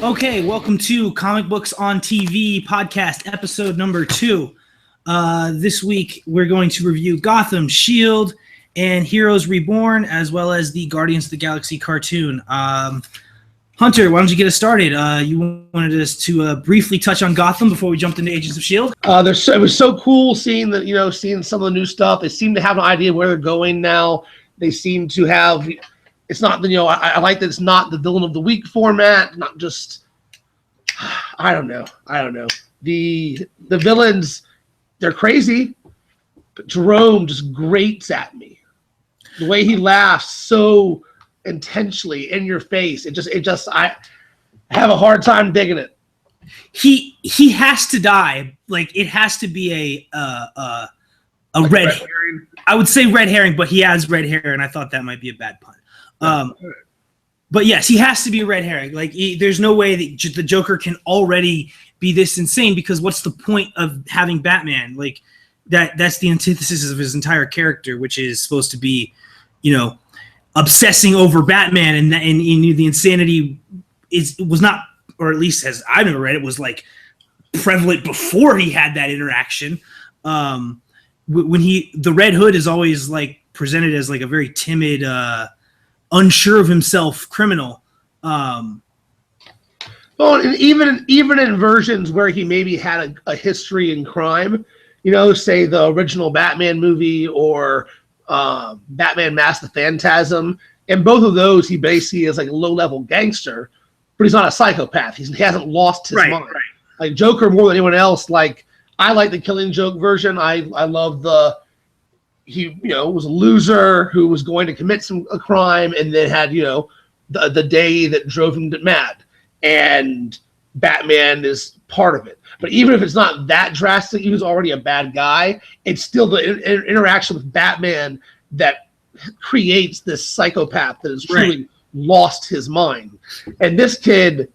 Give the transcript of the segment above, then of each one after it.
Okay, welcome to Comic Books on TV podcast, episode number 2. This week, we're going to review Gotham, S.H.I.E.L.D., and Heroes Reborn, as well as the Guardians of the Galaxy cartoon. Hunter, why don't you get us started? You wanted us to briefly touch on Gotham before we jumped into Agents of S.H.I.E.L.D.? It was so cool seeing seeing some of the new stuff. They seem to have an idea where they're going now. They seem to have. It's not I like that it's not the villain of the week format. Not just. I don't know. The villains, they're crazy. But Jerome just grates at me. The way he laughs so intentionally in your face. I have a hard time digging it. He has to die. Like, it has to be a red herring. I would say red herring, but he has red hair, and I thought that might be a bad pun. But yes, he has to be a red herring. Like, there's no way that the Joker can already be this insane, because what's the point of having Batman? Like, that's the antithesis of his entire character, which is supposed to be, obsessing over Batman, and the insanity was not, or at least as I've never read it, was like prevalent before he had that interaction. When the Red Hood is always like presented as like a very timid, unsure of himself criminal. Well, and even in versions where he maybe had a history in crime, say the original Batman movie or Batman Mask the Phantasm, in both of those he basically is like a low-level gangster, but he's not a psychopath. He hasn't lost his mind. Right. Like Joker, more than anyone else, like I like the Killing Joke version. I love he was a loser who was going to commit a crime and then had the day that drove him mad, and Batman is part of it. But even if it's not that drastic, he was already a bad guy. It's still the interaction with Batman that creates this psychopath that has truly lost his mind. And this kid,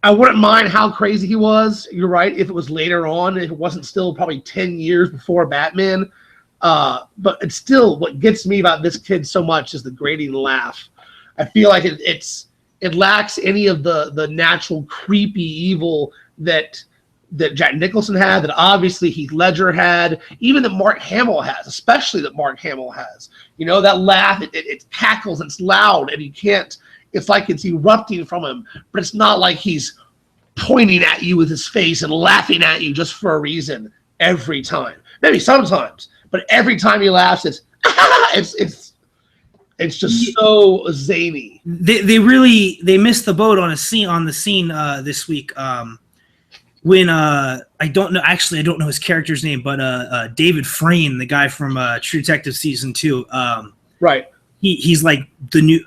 I wouldn't mind how crazy he was. You're right. If it was later on, if it wasn't still probably 10 years before Batman. But it's still, what gets me about this kid so much is the grating laugh. I feel like it lacks any of the natural creepy evil that Jack Nicholson had, that obviously Heath Ledger had, even that Mark Hamill has, especially that Mark Hamill has. That laugh, it cackles, it's loud, and it's like it's erupting from him, but it's not like he's pointing at you with his face and laughing at you just for a reason every time. Maybe sometimes, but every time he laughs, it's just so zany. They missed the boat on the scene this week. When I don't know his character's name, but David Frayne, the guy from True Detective season 2, right? He's like the new.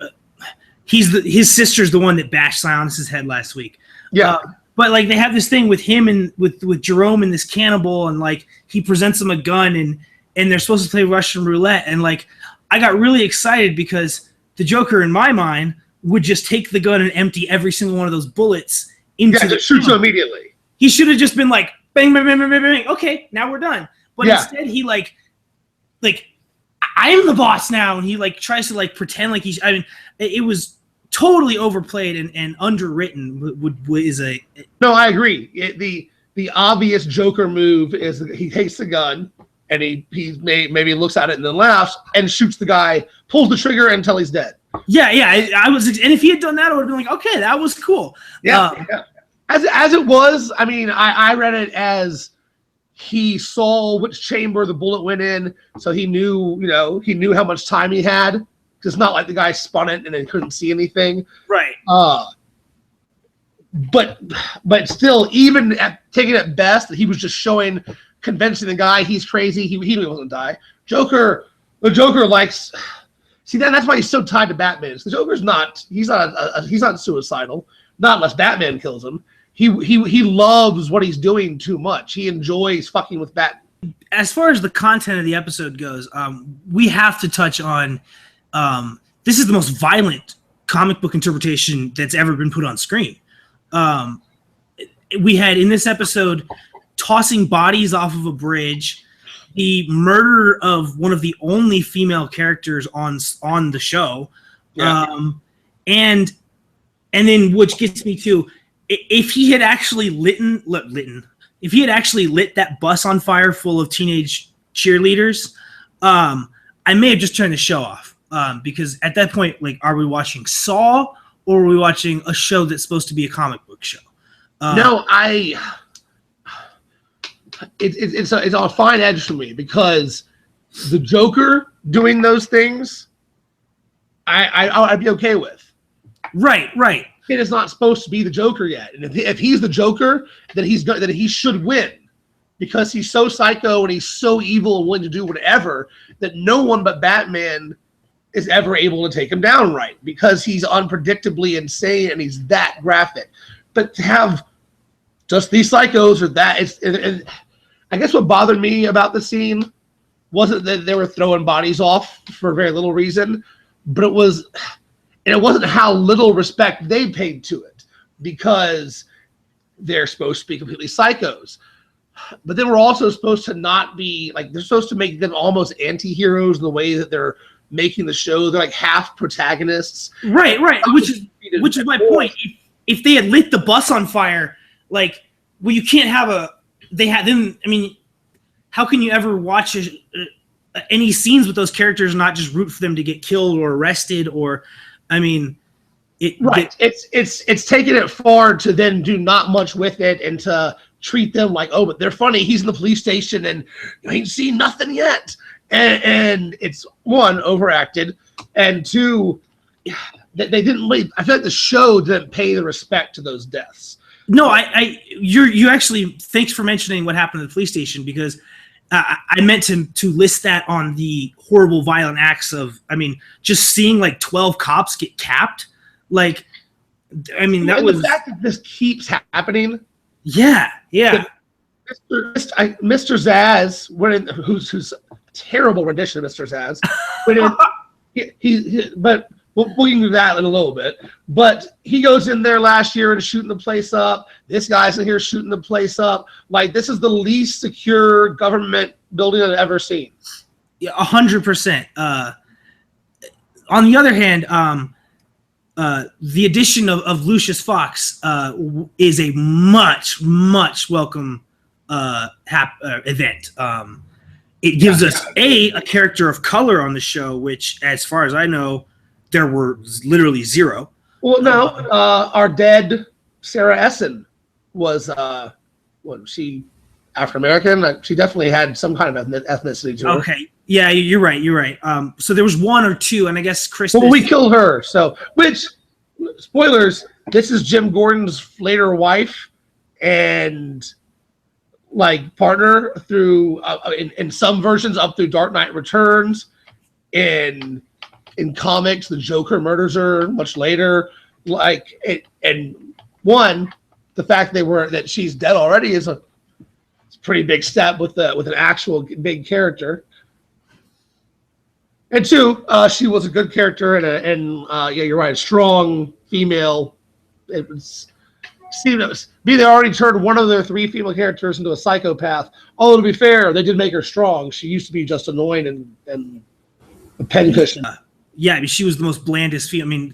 His sister's the one that bashed Sionis's head last week. Yeah. But like they have this thing with him and with Jerome and this cannibal, and like he presents him a gun and they're supposed to play Russian roulette, and like I got really excited because the Joker in my mind would just take the gun and empty every single one of those bullets into the shoot you immediately. He should have just been like bang bang bang bang bang bang. Okay, now we're done. But instead he like I am the boss now, and he like tries to like pretend like he's. I mean, it was totally overplayed and underwritten. No, I agree. The obvious Joker move is that he takes the gun and he maybe looks at it and then laughs and shoots the guy, pulls the trigger until he's dead. Yeah. I was, and if he had done that, I would have been like, okay, that was cool. Yeah. As it was, I mean, I read it as he saw which chamber the bullet went in, so he knew how much time he had. It's not like the guy spun it and then couldn't see anything. Right. But still, even taking it best, that he was just convincing the guy he's crazy. He knew he wasn't gonna die. The Joker likes. See, that's why he's so tied to Batman. The Joker's not. He's not suicidal. Not unless Batman kills him. He loves what he's doing too much. He enjoys fucking with Batman. As far as the content of the episode goes, we have to touch on. This is the most violent comic book interpretation that's ever been put on screen. We had in this episode tossing bodies off of a bridge, the murder of one of the only female characters on the show, and then which gets me to, if he had actually lit that bus on fire full of teenage cheerleaders, I may have just turned the show off, because at that point, like, are we watching Saw or are we watching a show that's supposed to be a comic book show? No, it's a fine edge for me, because the Joker doing those things, I'd be okay with. Right. It is not supposed to be the Joker yet, and if he's the Joker, then he should win, because he's so psycho and he's so evil and willing to do whatever that no one but Batman is ever able to take him down, right? Because he's unpredictably insane and he's that graphic. But to have just these psychos, or that, and I guess what bothered me about the scene wasn't that they were throwing bodies off for very little reason, but it wasn't how little respect they paid to it, because they're supposed to be completely psychos. But they were also supposed to not be, like, they're supposed to make them almost anti-heroes in the way that they're making the show. They're like half protagonists. Right. Which is my point. If they had lit the bus on fire, like, well, you can't have how can you ever watch any scenes with those characters and not just root for them to get killed or arrested? Or, it's taking it far to then do not much with it and to treat them like, oh, but they're funny. He's in the police station and you ain't seen nothing yet. And it's, one, overacted, and two, they didn't leave. I feel like the show didn't pay the respect to those deaths. No, you actually, thanks for mentioning what happened at the police station, because I meant to list that on the horrible violent acts of, just seeing like 12 cops get capped. Like, the fact that this keeps happening. Yeah. Mr. Zaz, who's a terrible rendition of Mr. Zaz, but we'll get into that in a little bit. But he goes in there last year and shooting the place up. This guy's in here shooting the place up. Like, this is the least secure government building I've ever seen. Yeah, 100%. On the other hand, the addition of Lucius Fox is a much welcome event. It gives us a character of color on the show, which, as far as I know, there were literally zero. Well, no, our dead Sarah Essen was she African American? She definitely had some kind of ethnicity to her. Okay, yeah, you're right. So there was one or two, and I guess Chris. Well, we killed her. So, which, spoilers, this is Jim Gordon's later wife and like partner through in some versions up through Dark Knight Returns. In comics, the Joker murders her much later. Like it, and one, the fact that she's dead already is a pretty big step with an actual big character. And two, she was a good character and yeah, you're right, a strong female. It was. They already turned one of their three female characters into a psychopath. Although, to be fair, they did make her strong. She used to be just annoying and a pincushion. Yeah, she was the most blandest female.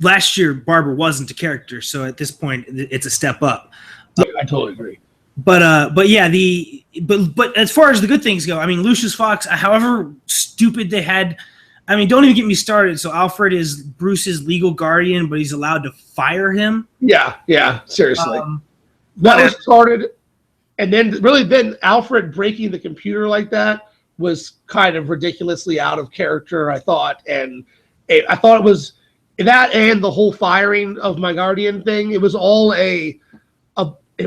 Last year Barbara wasn't a character, so at this point it's a step up. Yeah, I totally agree. But yeah, but as far as the good things go, Lucius Fox, however stupid they had. Don't even get me started. So Alfred is Bruce's legal guardian, but he's allowed to fire him. Yeah, seriously. That was started, and then Alfred breaking the computer like that was kind of ridiculously out of character, I thought. And I thought it was that, and the whole firing of my guardian thing. It was all it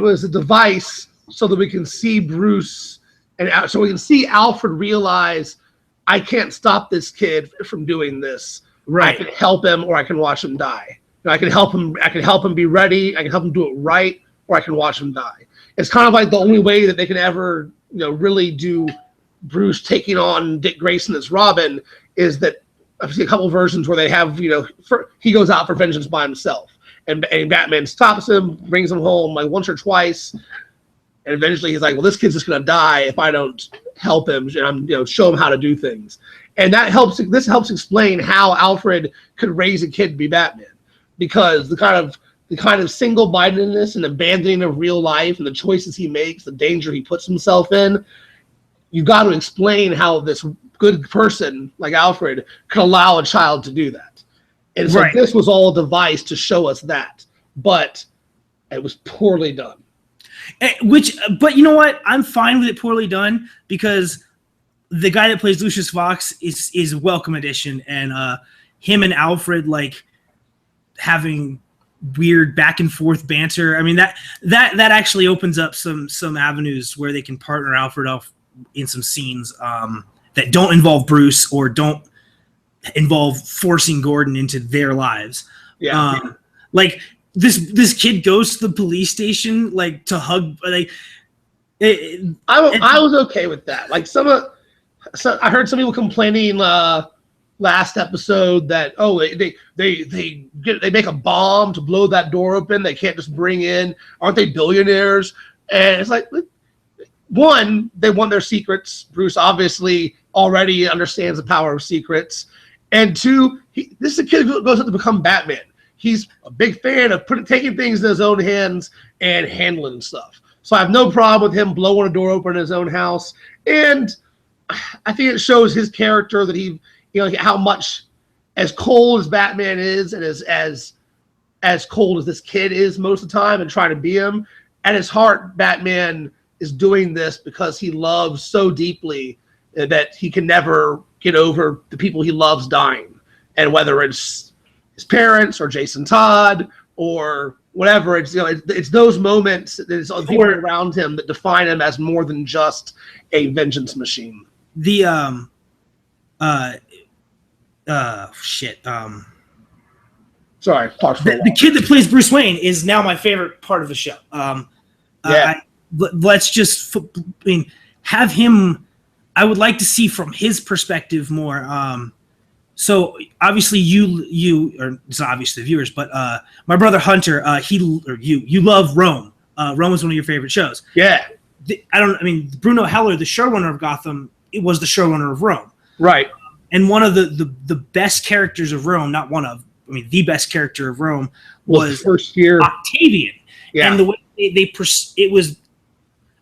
was a device so that we can see Bruce, and so we can see Alfred realize, I can't stop this kid from doing this. Right. I can help him, or I can watch him die. I can help him. I can help him be ready. I can help him do it right, or I can watch him die. It's kind of like the only way that they can ever, really do Bruce taking on Dick Grayson as Robin is that I've seen a couple of versions where they have, he goes out for vengeance by himself, and Batman stops him, brings him home like once or twice, and eventually he's like, well, this kid's just gonna die if I don't help him and show him how to do things. And this helps explain how Alfred could raise a kid to be Batman, because the kind of single-mindedness and abandoning of real life and the choices he makes, the danger he puts himself in, you've got to explain how this good person like Alfred could allow a child to do that. And so this was all a device to show us that, but it was poorly done. But you know what? I'm fine with it poorly done, because the guy that plays Lucius Fox is a welcome addition, and him and Alfred like having weird back and forth banter. I mean, that actually opens up some avenues where they can partner Alfred off in some scenes that don't involve Bruce or don't involve forcing Gordon into their lives. Like this kid goes to the police station like to hug. Like I was okay with that. Like I heard some people complaining last episode that they make a bomb to blow that door open. They can't just bring in. Aren't they billionaires? And it's like, one, they want their secrets. Bruce obviously already understands the power of secrets. And two, this is a kid who goes up to become Batman. He's a big fan of taking things in his own hands and handling stuff. So I have no problem with him blowing a door open in his own house. And I think it shows his character that he, how much, as cold as Batman is, and as cold as this kid is most of the time and trying to be him, at his heart, Batman is doing this because he loves so deeply that he can never get over the people he loves dying. And whether it's his parents or Jason Todd or whatever, it's those moments, it's the people around him that define him as more than just a vengeance machine. The sorry, the kid that plays Bruce Wayne is now my favorite part of the show. Let's just have him. I would like to see from his perspective more. So obviously or it's not obvious to the viewers, but my brother Hunter, you love Rome. Rome is one of your favorite shows. Yeah. Bruno Heller, the showrunner of Gotham, it was the showrunner of Rome. Right. And one of the best characters of Rome, not one of, the best character of Rome was first year Octavian. Yeah. And the way it was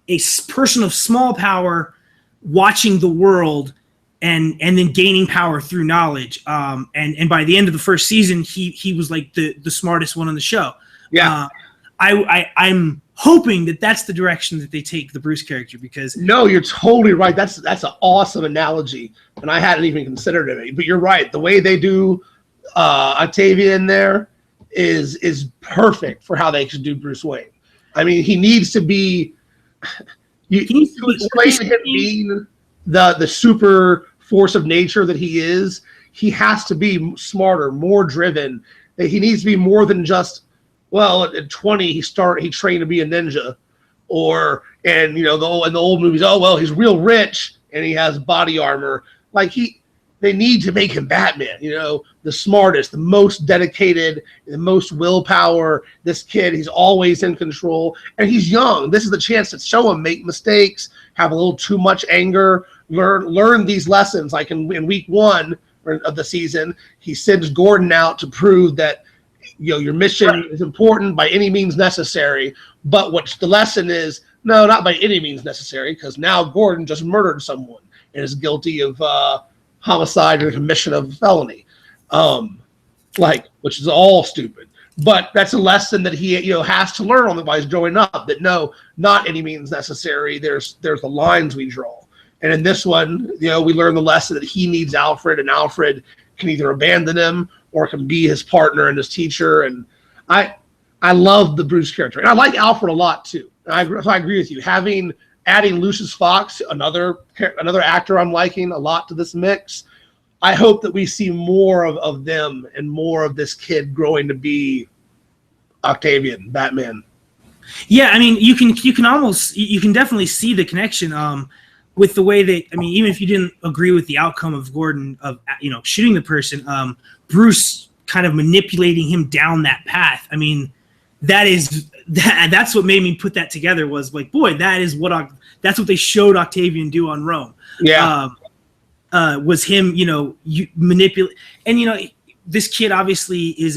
a person of small power watching the world and then gaining power through knowledge. And by the end of the first season, he was like the smartest one on the show. Yeah. I'm hoping that that's the direction that they take the Bruce character, because no, you're totally right. That's an awesome analogy, and I hadn't even considered it. But you're right. The way they do Octavian there is perfect for how they should do Bruce Wayne. I mean, he needs to be. You explain him being the super force of nature that he is. He has to be smarter, more driven. He needs to be more than just. Well, at 20, he trained to be a ninja, in the old movies. Oh well, he's real rich and he has body armor. Like they need to make him Batman. The smartest, the most dedicated, the most willpower. This kid, he's always in control, and he's young. This is the chance to show him make mistakes, have a little too much anger, learn these lessons. Like in week 1 of the season, he sends Gordon out to prove that. Your mission is important by any means necessary, but what the lesson is, no, not by any means necessary, because now Gordon just murdered someone and is guilty of homicide or commission of felony, which is all stupid. But that's a lesson that he has to learn while he's growing up. That no, not any means necessary. There's the lines we draw, and in this one, we learn the lesson that he needs Alfred, and Alfred can either abandon him or can be his partner and his teacher. And I love the Bruce character. And I like Alfred a lot too. And I agree with you. Adding Lucius Fox, another actor I'm liking a lot to this mix. I hope that we see more of them and more of this kid growing to be Octavian, Batman. Yeah, you can definitely see the connection with the way that, even if you didn't agree with the outcome of Gordon of shooting the person, Bruce kind of manipulating him down that path. That's what made me put that together, was like, boy, that is that's what they showed Octavian do on Rome. Yeah. Was him, you manipulate, and this kid obviously is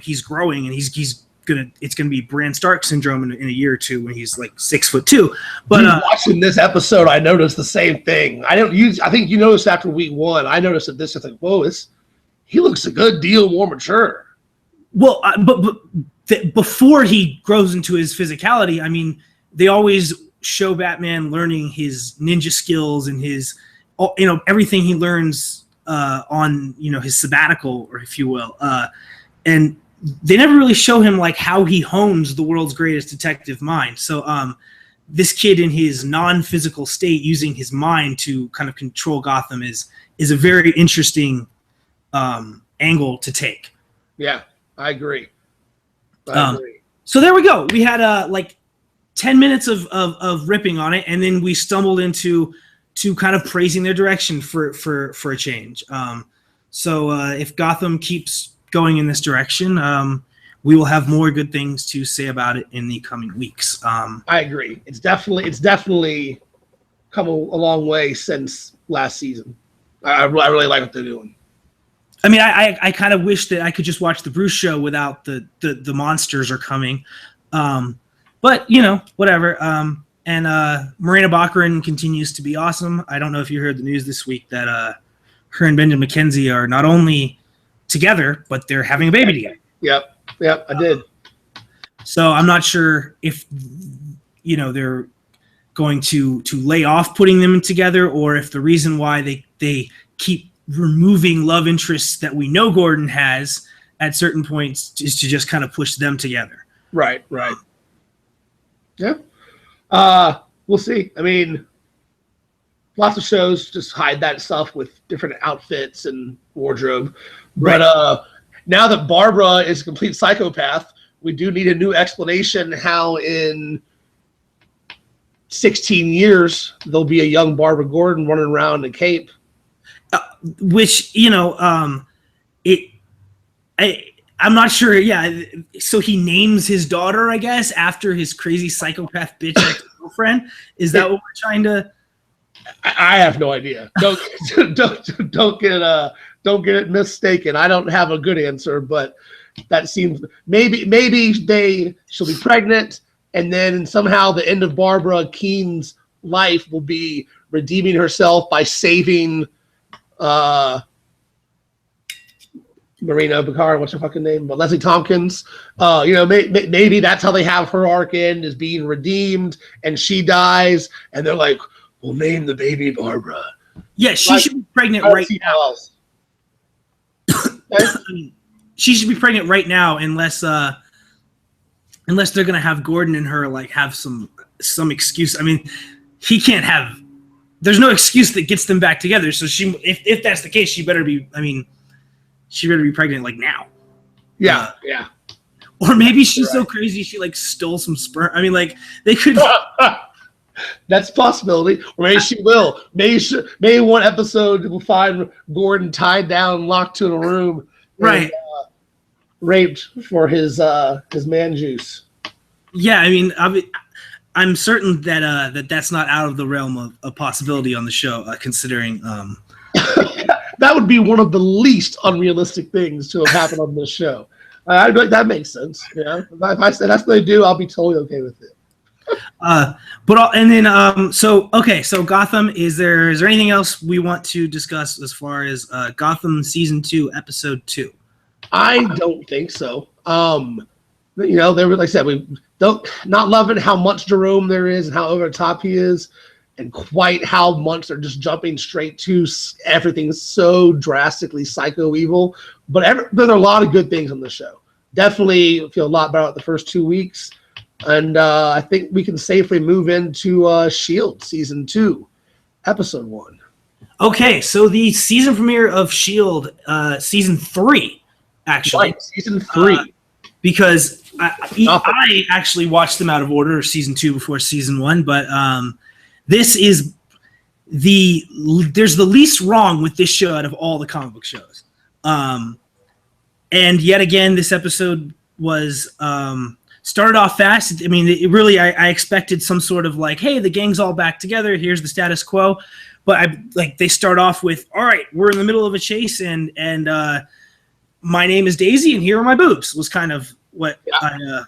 he's growing, and it's gonna be Bran Stark syndrome in a year or two when he's like 6'2". But watching this episode, I noticed the same thing. I think you noticed after week 1. I noticed that this is like, whoa, he looks a good deal more mature. Well, but before he grows into his physicality, I mean, they always show Batman learning his ninja skills and his, everything he learns on, his sabbatical, or if you will, and they never really show him like how he hones the world's greatest detective mind. So this kid in his non-physical state using his mind to kind of control Gotham is a very interesting angle to take. Yeah, I agree. So there we go. We had like 10 minutes of ripping on it, and then we stumbled into kind of praising their direction for a change. So if Gotham keeps going in this direction, we will have more good things to say about it in the coming weeks. I agree. It's definitely come a long way since last season. I really like what they're doing. I mean, I kind of wish that I could just watch the Bruce show without the monsters are coming. But, whatever. And Marina Baccarin continues to be awesome. I don't know if you heard the news this week that her and Benjamin McKenzie are not only together, but they're having a baby together. Yep, I did. So I'm not sure if, they're going to lay off putting them together, or if the reason why they keep removing love interests that we know Gordon has at certain points is to just kind of push them together. Right. Yeah. We'll see. I mean, lots of shows just hide that stuff with different outfits and wardrobe. Right. But now that Barbara is a complete psychopath, we do need a new explanation how in 16 years there'll be a young Barbara Gordon running around in a cape. Which, I'm not sure. Yeah. So he names his daughter, I guess, after his crazy psychopath bitch girlfriend. Is that what we're trying to? I have no idea. Don't get it mistaken. I don't have a good answer, but that seems maybe she'll be pregnant, and then somehow the end of Barbara Keane's life will be redeeming herself by saving Marina Baccarin, what's her fucking name? But Leslie Tompkins. Maybe that's how they have her arc end, is being redeemed, and she dies, and they're like, we'll name the baby Barbara. Yeah, she should be pregnant right now. She should be pregnant right now, unless they're gonna have Gordon and her like have some excuse. I mean, he can't have. There's no excuse that gets them back together. So if that's the case, she better be. I mean, she better be pregnant like now. Yeah. Or maybe she's so crazy she like stole some sperm. I mean, like they could. That's a possibility. Or maybe she will. Maybe one episode we'll find Gordon tied down, locked to a room, right, and, raped for his man juice. Yeah, I mean, I'm certain that that's not out of the realm of possibility on the show, considering. That would be one of the least unrealistic things to have happened on this show. That makes sense. Yeah, if I say that's what they do, I'll be totally okay with it. So Gotham. Is there anything else we want to discuss as far as Gotham season 2, episode 2? I don't think so. They were, like I said, we not loving how much Jerome there is and how over the top he is, and quite how much they're just jumping straight to everything so drastically psycho evil. But there are a lot of good things on the show. Definitely feel a lot better about the first 2 weeks. And I think we can safely move into S.H.I.E.L.D. Season 2, Episode 1. Okay, so the season premiere of S.H.I.E.L.D., Season 3, actually. Right, Season 3. Because I actually watched them out of order, Season 2 before Season 1, but this is there's the least wrong with this show out of all the comic book shows. And yet again, this episode was... started off fast. I mean, it really, I expected some sort of like, hey, the gang's all back together. Here's the status quo. But they start off with, all right, we're in the middle of a chase, and my name is Daisy, and here are my boobs. Was kind of what I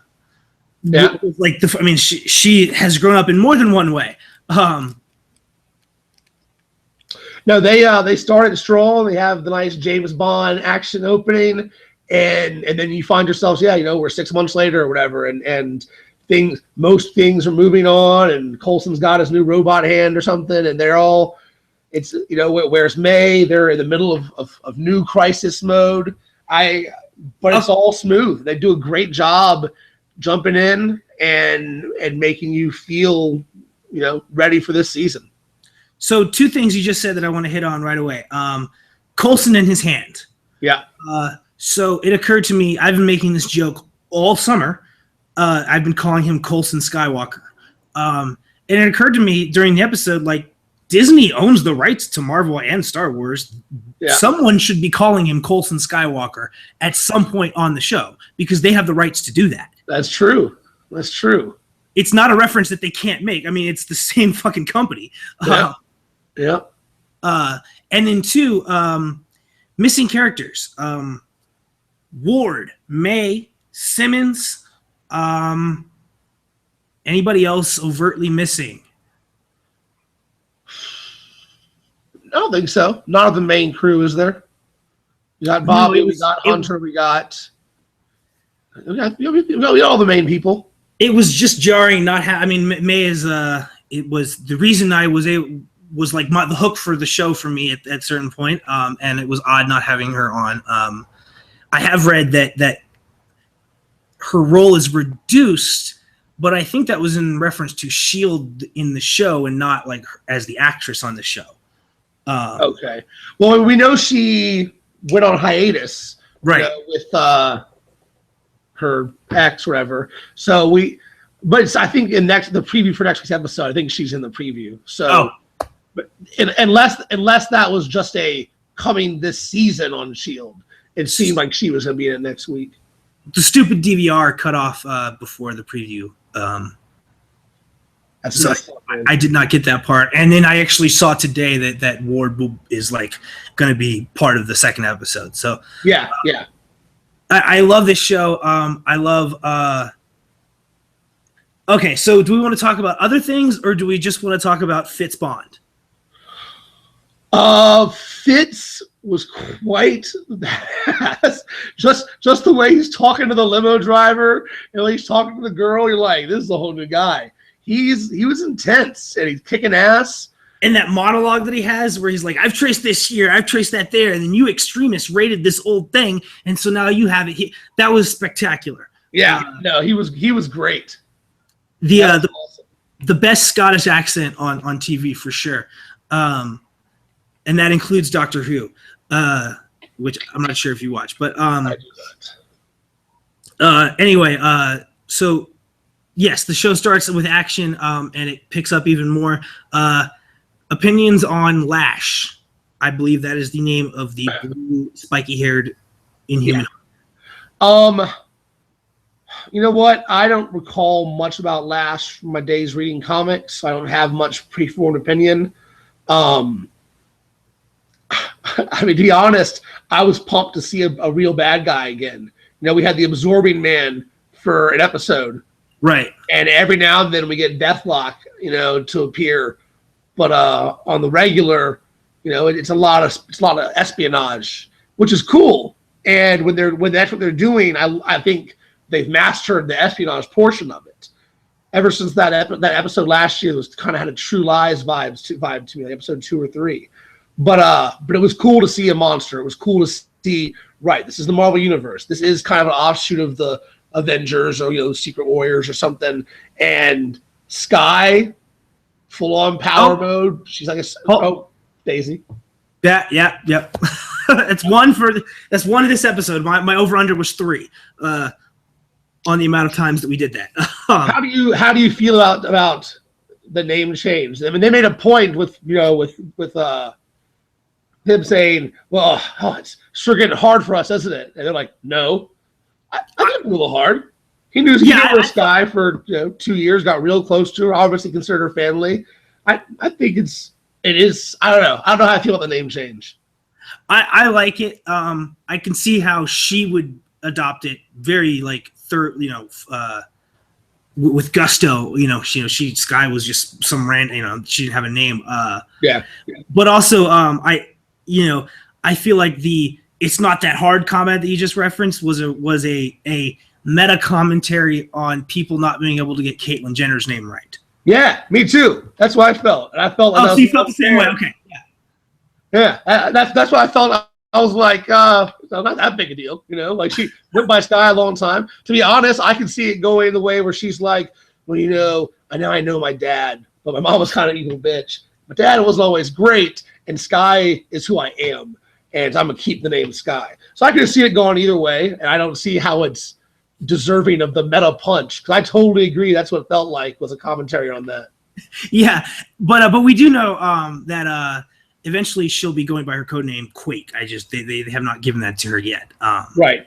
like. I mean, she has grown up in more than one way. No, they started strong. They have the nice James Bond action opening, and then you find yourselves, we're 6 months later or whatever, and most things are moving on, and Coulson's got his new robot hand or something, and they're all, it's where's May? They're in the middle of new crisis mode. But it's all smooth. They do a great job jumping in and making you feel ready for this season. So 2 things you just said that I want to hit on right away. Coulson and his hand. Yeah. So it occurred to me, I've been making this joke all summer. I've been calling him Coulson Skywalker. And it occurred to me during the episode, like, Disney owns the rights to Marvel and Star Wars. Yeah. Someone should be calling him Coulson Skywalker at some point on the show because they have the rights to do that. That's true. It's not a reference that they can't make. I mean, it's the same fucking company. Yeah. And then 2, missing characters. Ward, May, Simmons, anybody else overtly missing? I don't think so. None of the main crew is there. We got Bobby, we got Hunter, we got all the main people. It was just jarring not I mean, May is it was the reason I was like the hook for the show for me at a certain point, and it was odd not having her on. I have read that her role is reduced, but I think that was in reference to S.H.I.E.L.D. in the show and not like as the actress on the show. Okay. Well, we know she went on hiatus, right, with her ex, whatever. So but I think the preview for next week's episode, I think she's in the preview. So, but unless that was just a coming this season on S.H.I.E.L.D., it seemed like she was going to be in it next week. The stupid DVR cut off before the preview. So I did not get that part, and then I actually saw today that Ward is like going to be part of the second episode. So yeah. I love this show. I love. Okay, so do we want to talk about other things, or do we just want to talk about Fitz Bond? Fitz was quite just the way he's talking to the limo driver and he's talking to the girl. You're like, this is a whole new guy. He was intense and he's kicking ass. And that monologue that he has where he's like, I've traced this here, I've traced that there, and then you extremists raided this old thing, and so now you have it here. That was spectacular. Yeah, no, he was great. The best Scottish accent on TV for sure. And that includes Doctor Who, which I'm not sure if you watch, but I do that. Anyway, so yes, the show starts with action, and it picks up even more. Opinions on Lash. I believe that is the name of the blue, spiky-haired Inhuman. Yeah. You know what? I don't recall much about Lash from my days reading comics. I don't have much preformed opinion. I mean, to be honest, I was pumped to see a real bad guy again. We had the Absorbing Man for an episode. Right. And every now and then we get Deathlock, to appear. But on the regular, it's a lot of espionage, which is cool. And when that's what they're doing, I think they've mastered the espionage portion of it. Ever since that episode last year was kind of had a True Lies vibe to me, like episode 2 or 3. But it was cool to see a monster. It was cool to see, right, this is the Marvel Universe. This is kind of an offshoot of the Avengers or Secret Warriors or something. And Skye, full on power mode. She's like Daisy. Yeah. That's one of this episode. My over under was 3 on the amount of times that we did that. How do you feel about the name change? I mean, they made a point with him saying, well, it's sure getting hard for us, isn't it? And they're like, no, I think it's a little hard. He knew this guy for 2 years, got real close to her, obviously considered her family. I think it is. I don't know. I don't know how I feel about the name change. I like it. I can see how she would adopt it very with gusto. She Sky was just some random. She didn't have a name. Yeah. But also, I feel like it's not that hard comment that you just referenced was a meta commentary on people not being able to get Caitlyn Jenner's name right. Yeah, me too. That's what I felt. And I felt like so you felt the same way. Okay. Yeah, that's what I felt. I was like, not that big a deal, Like she went by Sky a long time. To be honest, I can see it going the way where she's like, well, I know my dad, but my mom was kind of an evil bitch. My dad wasn't always great, and Sky is who I am, and I'm gonna keep the name Sky. So I can see it going either way, and I don't see how it's deserving of the meta punch, because I totally agree. That's what it felt like was a commentary on that. Yeah, but we do know that. Eventually, she'll be going by her code name Quake. They have not given that to her yet. Right.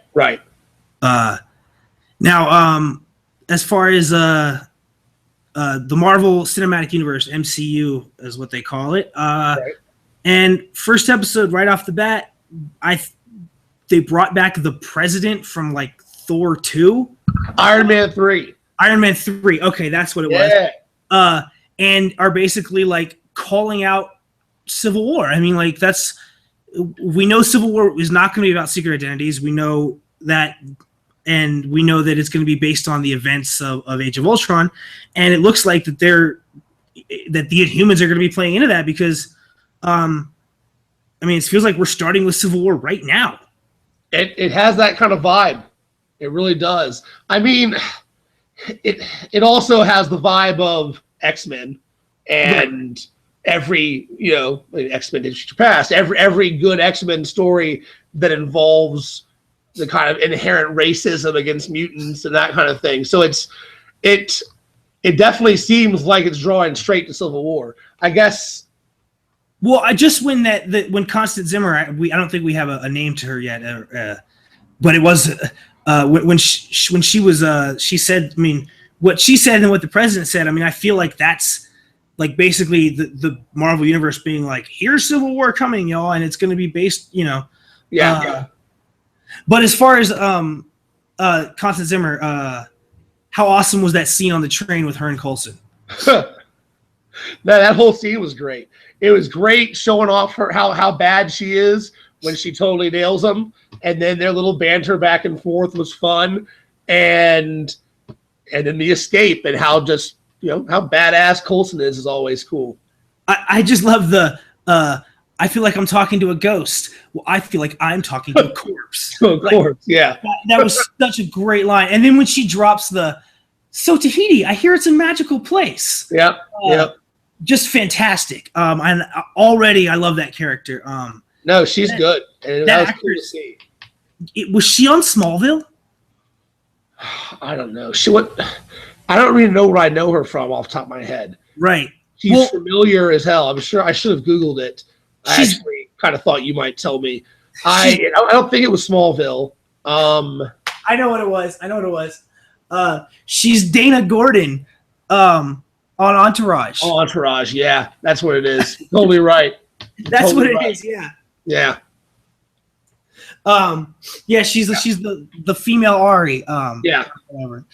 Now, as far as the Marvel Cinematic Universe (MCU) is what they call it, right. And first episode right off the bat, they brought back the President from like Thor 2, Iron Man 3. Okay, that's what it was. And are basically like calling out Civil War. I mean, like we know Civil War is not going to be about secret identities. We know that, and we know that it's going to be based on the events of Age of Ultron, and it looks like that the Inhumans are going to be playing into that because, it feels like we're starting with Civil War right now. It has that kind of vibe. It really does. I mean, it also has the vibe of X-Men and. Right. Every X-Men Future Past, every good X-Men story that involves the kind of inherent racism against mutants and that kind of thing. So it definitely seems like it's drawing straight to Civil War, I guess. Well, when Constance Zimmer, I don't think we have a name to her yet, but it was when she was she said, what she said and what the president said. I feel like that's. Like basically the Marvel universe being like, here's Civil War coming, y'all, and it's going to be based, Yeah. But as far as Constance Zimmer, how awesome was that scene on the train with her and Coulson? That whole scene was great. It was great showing off her how bad she is when she totally nails them, and then their little banter back and forth was fun, and then the escape and how just. How badass Coulson is always cool. I just love I feel like I'm talking to a ghost. Well, I feel like I'm talking to a corpse. Yeah. That was such a great line. And then when she drops so Tahiti, I hear it's a magical place. Yep. Just fantastic. And already I love that character. No, she's good. And that was cool to see. Was she on Smallville? I don't know. I don't really know where I know her from off the top of my head. Right. She's familiar as hell. I'm sure I should have Googled it. I actually kind of thought you might tell me. I don't think it was Smallville. I know what it was. She's Dana Gordon on Entourage. Oh, Entourage. Yeah, that's what it is. Totally right. That's totally what it is. Yeah. Yeah. She's the female Ari. Yeah. Whatever.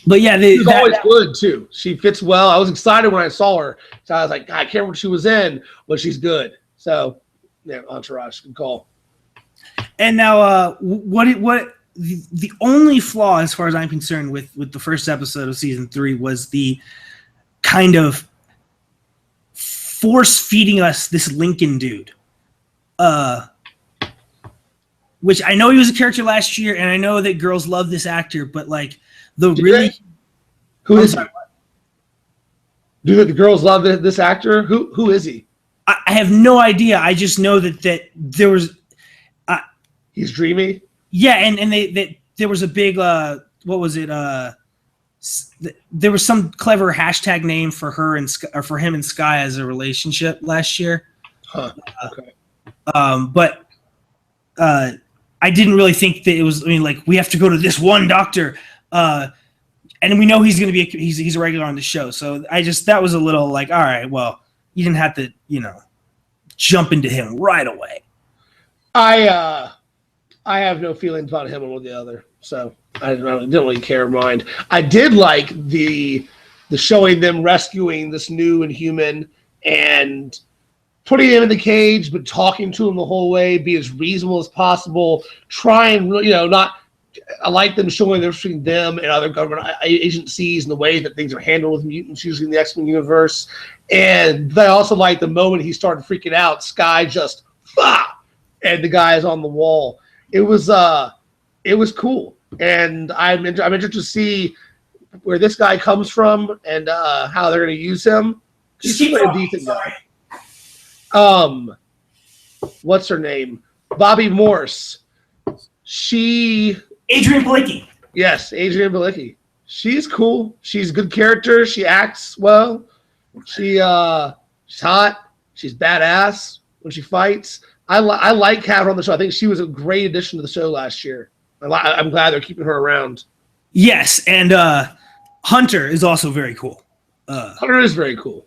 But yeah, she's always good too. She fits well. I was excited when I saw her. So I was like, I can't remember what she was in, but she's good. So yeah, Entourage, good call. And now, what the only flaw, as far as I'm concerned, with the first episode of season 3 was the kind of force feeding us this Lincoln dude. Which I know he was a character last year, and I know that girls love this actor, but like who is he? Do the girls love this actor? Who is he? I have no idea. I just know that there was. He's dreamy. Yeah, and there was a big what was it? There was some clever hashtag name for her or for him and Sky as a relationship last year. Huh. Okay. But I didn't really think that it was. I mean, like we have to go to this one doctor, and we know he's going to be he's a regular on the show. So that was a little like, all right, well, you didn't have to jump into him right away. I have no feelings about him one or the other, so I didn't really care or mind. I did like the showing them rescuing this new Inhuman and putting him in the cage, but talking to him the whole way, be as reasonable as possible, trying, not. I like them showing the difference between them and other government agencies and the way that things are handled with mutants, usually in the X-Men universe. And I also like the moment he started freaking out, Sky just, and the guy is on the wall. It was cool, and I'm interested to see where this guy comes from and how they're going to use him. He's a decent guy. What's her name? Bobby Morse. Adrian Palicki. Yes, Adrian Palicki. She's cool. She's a good character. She acts well. She's hot. She's badass when she fights. I like having her on the show. I think she was a great addition to the show last year. I'm glad they're keeping her around. Yes, and Hunter is also very cool. Hunter is very cool.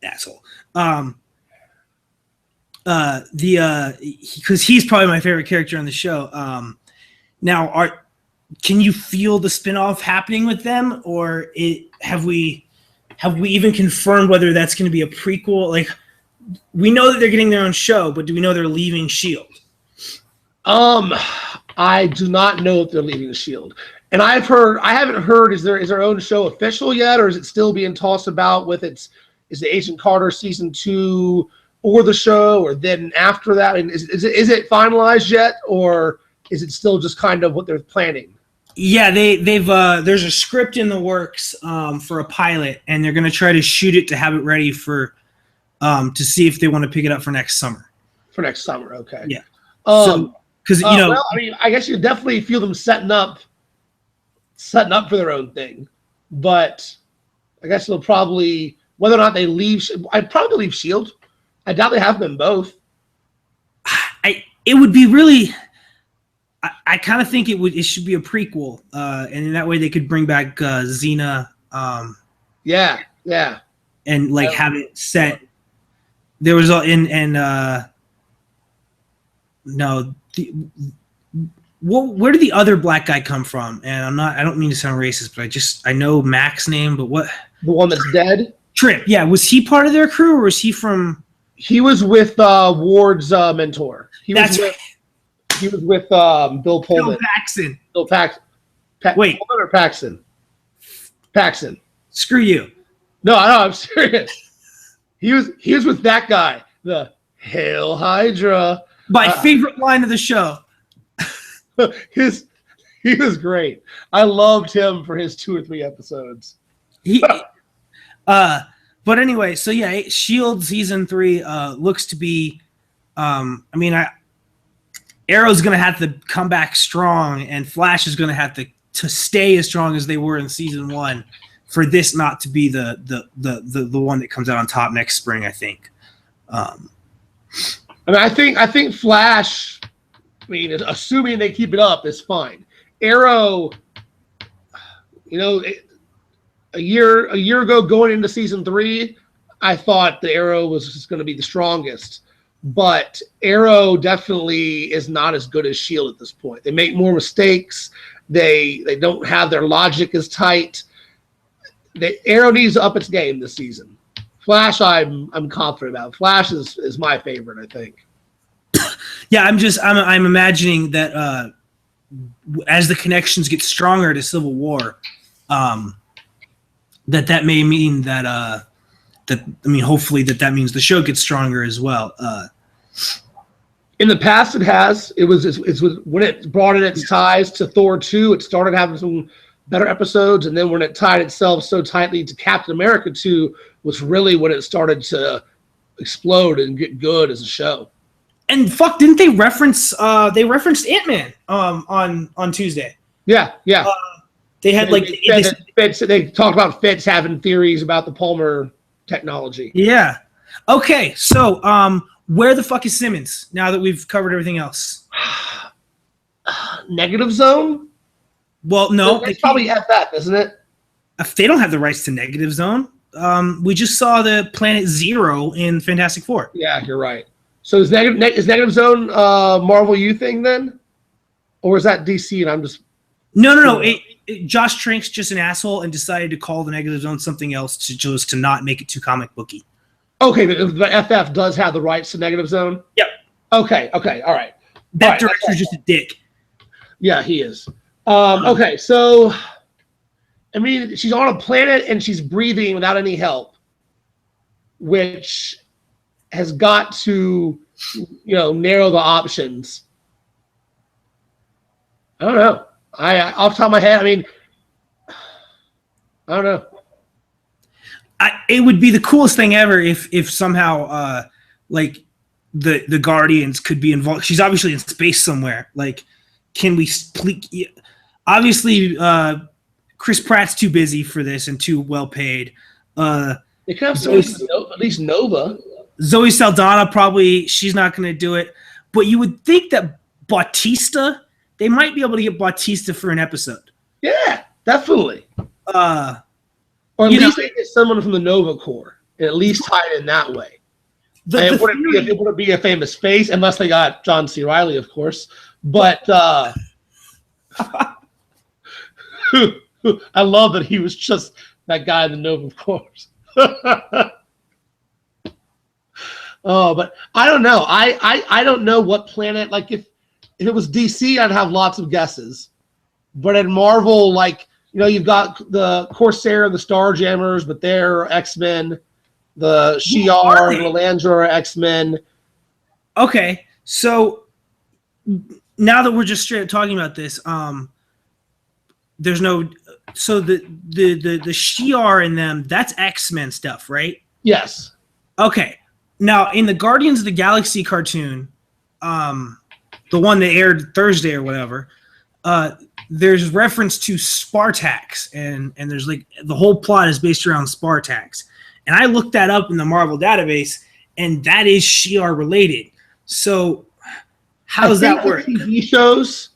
Asshole. Because he's probably my favorite character on the show. Now, can you feel the spinoff happening with them, or have we even confirmed whether that's going to be a prequel? Like, we know that they're getting their own show, but do we know they're leaving S.H.I.E.L.D.? I do not know if they're leaving the S.H.I.E.L.D. And I haven't heard, is their own show official yet, or is it still being tossed about with is the Agent Carter season 2 or the show, or then after that? And is it finalized yet, or is it still just kind of what they're planning? Yeah, they've there's a script in the works for a pilot, and they're going to try to shoot it to have it ready for to see if they want to pick it up for next summer. For next summer, okay. Yeah. Because well, I mean, I guess you definitely feel them setting up for their own thing, but I guess they'll probably, whether or not they leave, I'd probably leave S.H.I.E.L.D. I doubt they have them both. It would be really. I kind of think it should be a prequel, and in that way they could bring back Xena. Yeah, and like have it set. There was where did the other black guy come from? And I don't mean to sound racist, but I know Mac's name, but what? The one that's dead? Trip. Yeah, was he part of their crew, or was he from? He was with Ward's mentor. He was with Bill Pullman. Bill Paxton. Wait. Pullman or Paxton? Paxton. Screw you. No, I'm serious. He was with that guy, the Hail Hydra. My favorite line of the show. He was great. I loved him for his 2 or 3 episodes. But anyway, so yeah, S.H.I.E.L.D. season 3 looks to be. Arrow's going to have to come back strong, and Flash is going to have to stay as strong as they were in season 1 for this not to be the one that comes out on top next spring, I think. I think Flash, assuming they keep it up, is fine. Arrow, a year ago going into season 3, I thought the Arrow was just going to be the strongest. But Arrow definitely is not as good as S.H.I.E.L.D. at this point. They make more mistakes. They don't have their logic as tight. Arrow needs to up its game this season. Flash, I'm confident about. Flash is my favorite, I think. Yeah, I'm imagining that as the connections get stronger to Civil War, that may mean that hopefully that means the show gets stronger as well. In the past, it has. It was when it brought in its ties to Thor 2, it started having some better episodes, and then when it tied itself so tightly to Captain America 2, was really when it started to explode and get good as a show. And didn't they referenced Ant-Man on Tuesday? Yeah. They had they talked about Fitz having theories about the Palmer technology. Yeah. Okay, so where the fuck is Simmons now that we've covered everything else? Negative Zone? Well, no, That's probably FF, isn't it? If they don't have the rights to Negative Zone, we just saw the Planet Zero in Fantastic Four. Yeah, you're right. So is Negative Zone Marvel U thing then? Or is that DC and I'm just... No. Josh Trank's just an asshole and decided to call the Negative Zone something else to not make it too comic booky. Okay, but FF does have the rights to Negative Zone? Yep. Okay, all right. That director's just a dick. Yeah, he is. Okay, so, I mean, she's on a planet and she's breathing without any help, which has got to, narrow the options. I don't know. Off the top of my head, I mean, I don't know. It would be the coolest thing ever if somehow like the Guardians could be involved. She's obviously in space somewhere. Like, can we obviously Chris Pratt's too busy for this and too well paid. They could have at least Nova. Zoe Saldana, probably she's not going to do it. But you would think that Bautista, they might be able to get Bautista for an episode. Yeah, definitely. Or at least they get someone from the Nova Corps and at least tie it in that way. It wouldn't be a famous face unless they got John C. Reilly, of course. But I love that he was just that guy in the Nova Corps. Oh, but I don't know. I don't know what planet. Like if it was DC, I'd have lots of guesses. But in Marvel, like, you've got the Corsair, the Starjammers, but they're X-Men. The Shi'ar and Lalandra are X-Men. Okay, so now that we're just straight up talking about this, there's no. So the Shi'ar in them, that's X-Men stuff, right? Yes. Okay. Now in the Guardians of the Galaxy cartoon, the one that aired Thursday or whatever, there's reference to Spartax, and there's like the whole plot is based around Spartax. And I looked that up in the Marvel database, and that is Shi'ar related. So how does that work? TV shows,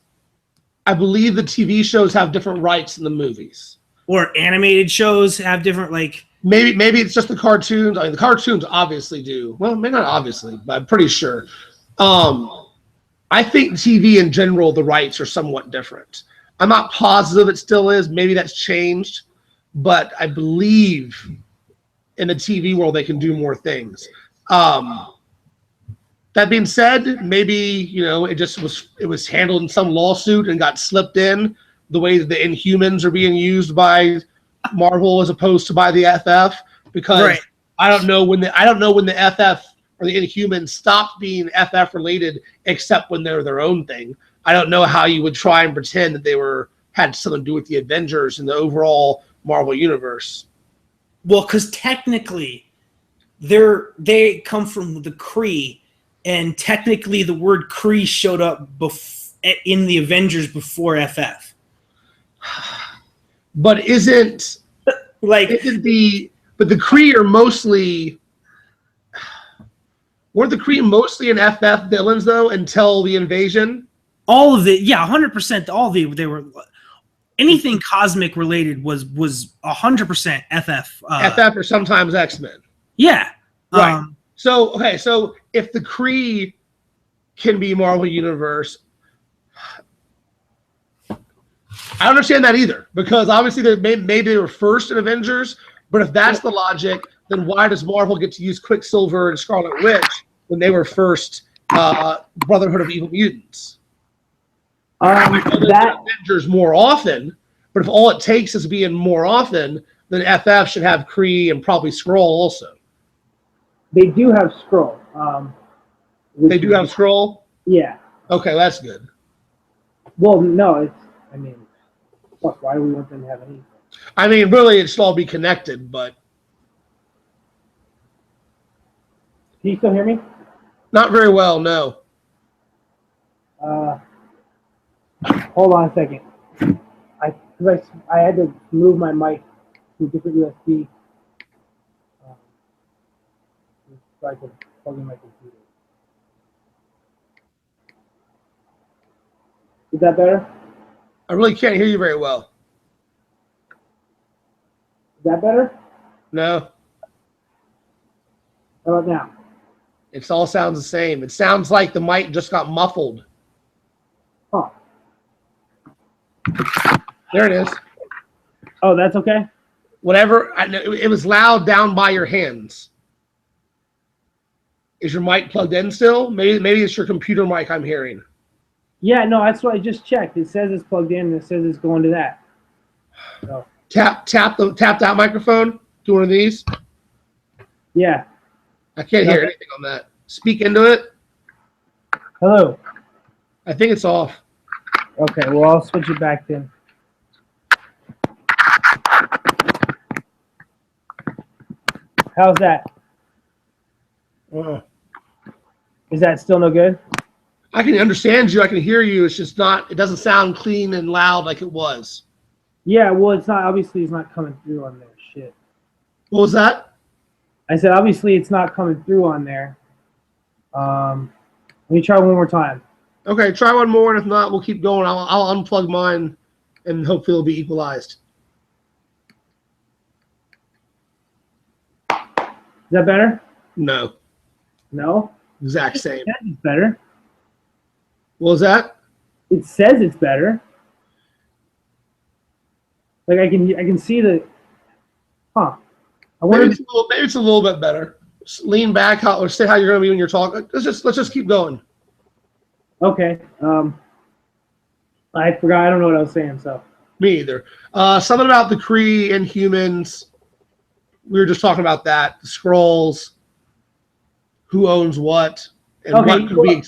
I believe the TV shows have different rights than the movies. Or animated shows have different, like... Maybe it's just the cartoons. I mean, the cartoons obviously do. Well, maybe not obviously, but I'm pretty sure. I think TV in general, the rights are somewhat different. I'm not positive it still is. Maybe that's changed. But I believe in the TV world, they can do more things. That being said, maybe, it was handled in some lawsuit and got slipped in the way that the Inhumans are being used by Marvel as opposed to by the FF, because right. I don't know when the FF or the Inhumans stopped being FF related, except when they're their own thing. I don't know how you would try and pretend that they had something to do with the Avengers and the overall Marvel universe. Well, because technically, they come from the Kree, and technically the word Kree showed up in the Avengers before FF. But but the Kree are mostly... Weren't the Kree mostly in FF villains, though, until the invasion? All of it, yeah, 100%. All of it, they were... Anything cosmic related was 100% FF. FF or sometimes X-Men. Yeah. Right. So if the Kree can be Marvel Universe, I don't understand that either, because obviously maybe they were first in Avengers, but if that's the logic, then why does Marvel get to use Quicksilver and Scarlet Witch when they were first Brotherhood of Evil Mutants? Avengers more often, but if all it takes is being more often, then FF should have Kree and probably Skrull also. They do have Skrull. They do have Skrull? Yeah. Okay, that's good. Well, no, why do we want them to have anything? I mean, really, it should all be connected, but... Can you still hear me? Not very well, no. Hold on a second. I had to move my mic to a different USB so I could plug in my computer. Is that better? I really can't hear you very well. Is that better? No, How about now? it all sounds the same. It sounds like the mic just got muffled. Huh. There it is. Oh, that's okay? Whatever. It was loud down by your hands. Is your mic plugged in still? Maybe it's your computer mic I'm hearing. Yeah, no, that's what I just checked. It says it's plugged in, and it says it's going to that. So. Tap that microphone. Do one of these. Yeah. I can't hear anything on that. Speak into it. Hello. I think it's off. Okay, well, I'll switch it back then. How's that? Is that still no good? I can understand you. I can hear you. It's just not. It doesn't sound clean and loud like it was. Yeah, well, it's not. Obviously, it's not coming through on there. Shit. What was that? I said, obviously, it's not coming through on there. Let me try one more time. Okay, try one more, and if not, we'll keep going. I'll unplug mine, and hopefully it'll be equalized. Is that better? No. No? Exact same. It says it's better. What was that? It says it's better. Like I can see the. Huh. I wonder. Maybe it's a little bit better. Just lean back, or say how you're going to be when you're talking. Let's just keep going. Okay. I forgot. I don't know what I was saying. So. Me either. Something about the Kree and humans. We were just talking about that. The Skrulls. Who owns what? And Okay, what could we?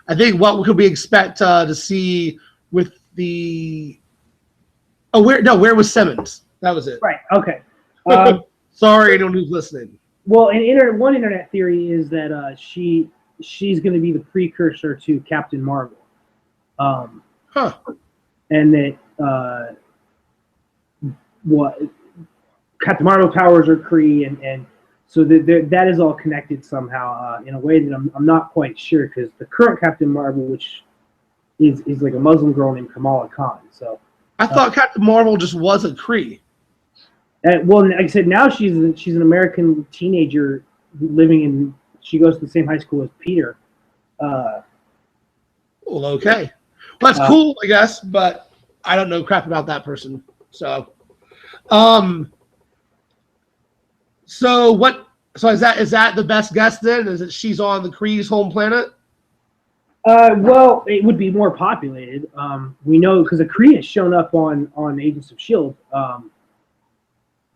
I think what could we expect to see with the? Oh, where was Simmons? That was it. Right. Okay. Sorry, anyone who's listening. Well, one internet theory is that she's going to be the precursor to Captain Marvel. Huh. And that what Captain Marvel powers are Kree, and so that is all connected somehow in a way that I'm not quite sure, because the current Captain Marvel, which is like a Muslim girl named Kamala Khan. So I thought Captain Marvel just was a Kree. Well, like I said, now she's an American teenager living in. She goes to the same high school as Peter. Well, okay. Well, that's cool, I guess, but I don't know crap about that person. So, so what? So is that the best guess then? Is it she's on the Kree's home planet? Well, it would be more populated. We know because the Kree has shown up on Agents of S.H.I.E.L.D.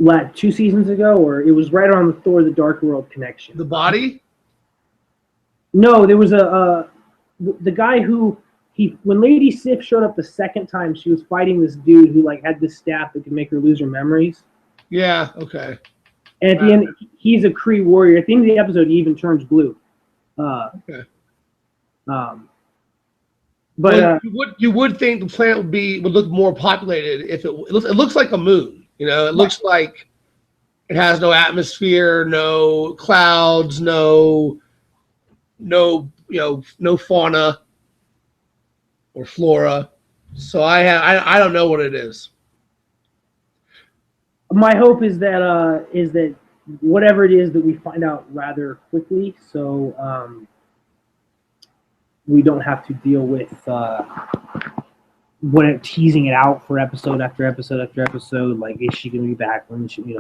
Like 2 seasons ago, or it was right around the Thor: The Dark World connection. The body? No, there was the guy who when Lady Sif showed up the second time, she was fighting this dude who like had this staff that could make her lose her memories. Yeah. Okay. And at the end, he's a Kree warrior. At the end of the episode, he even turns blue. Okay. But well, you would think the planet would look more populated if it looks like a moon. You know, it looks like it has no atmosphere, no clouds, no fauna or flora. So I don't know what it is. my hope is that whatever it is that we find out rather quickly, so we don't have to deal with teasing it out for episode after episode after episode. Like, is she going to be back? When she,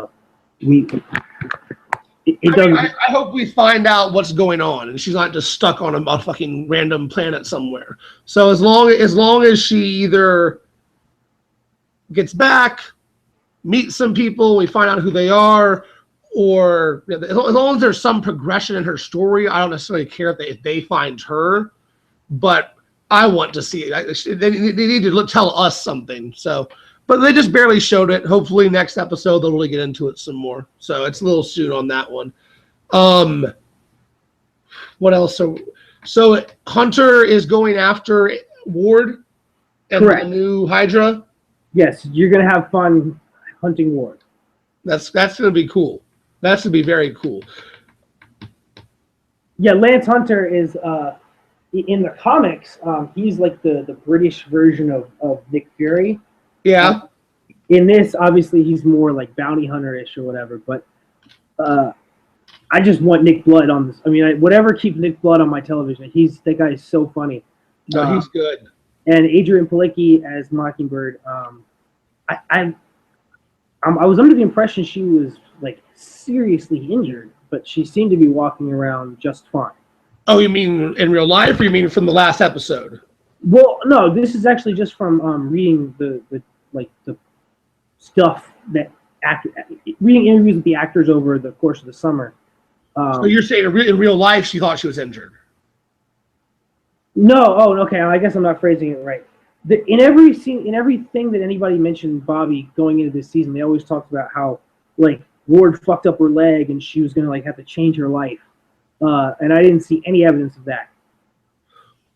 I hope we find out what's going on, and she's not just stuck on a fucking random planet somewhere. So as long as she either gets back, meets some people, we find out who they are, or as long as there's some progression in her story, I don't necessarily care if they find her, but I want to see it. They need to tell us something. So, but they just barely showed it. Hopefully next episode they'll really get into it some more. So it's a little soon on that one. What else? So Hunter is going after Ward and Correct. the new Hydra. Yes, you're going to have fun hunting Ward. That's going to be cool. That's going to be very cool. Yeah, Lance Hunter is in the comics, he's like the British version of Nick Fury. Yeah. In this, obviously, he's more like bounty hunter-ish or whatever. But I just want Nick Blood on this. I mean, whatever keeps Nick Blood on my television. That guy is so funny. No, he's good. And Adrian Palicki as Mockingbird. I was under the impression she was like seriously injured, but she seemed to be walking around just fine. Oh, you mean in real life, or you mean from the last episode? Well, no, this is actually just from reading the stuff that reading interviews with the actors over the course of the summer. So you're saying in real life she thought she was injured? No, okay. I guess I'm not phrasing it right. In every scene, in everything that anybody mentioned Bobby going into this season, they always talked about how like Ward fucked up her leg and she was gonna like have to change her life. And I didn't see any evidence of that.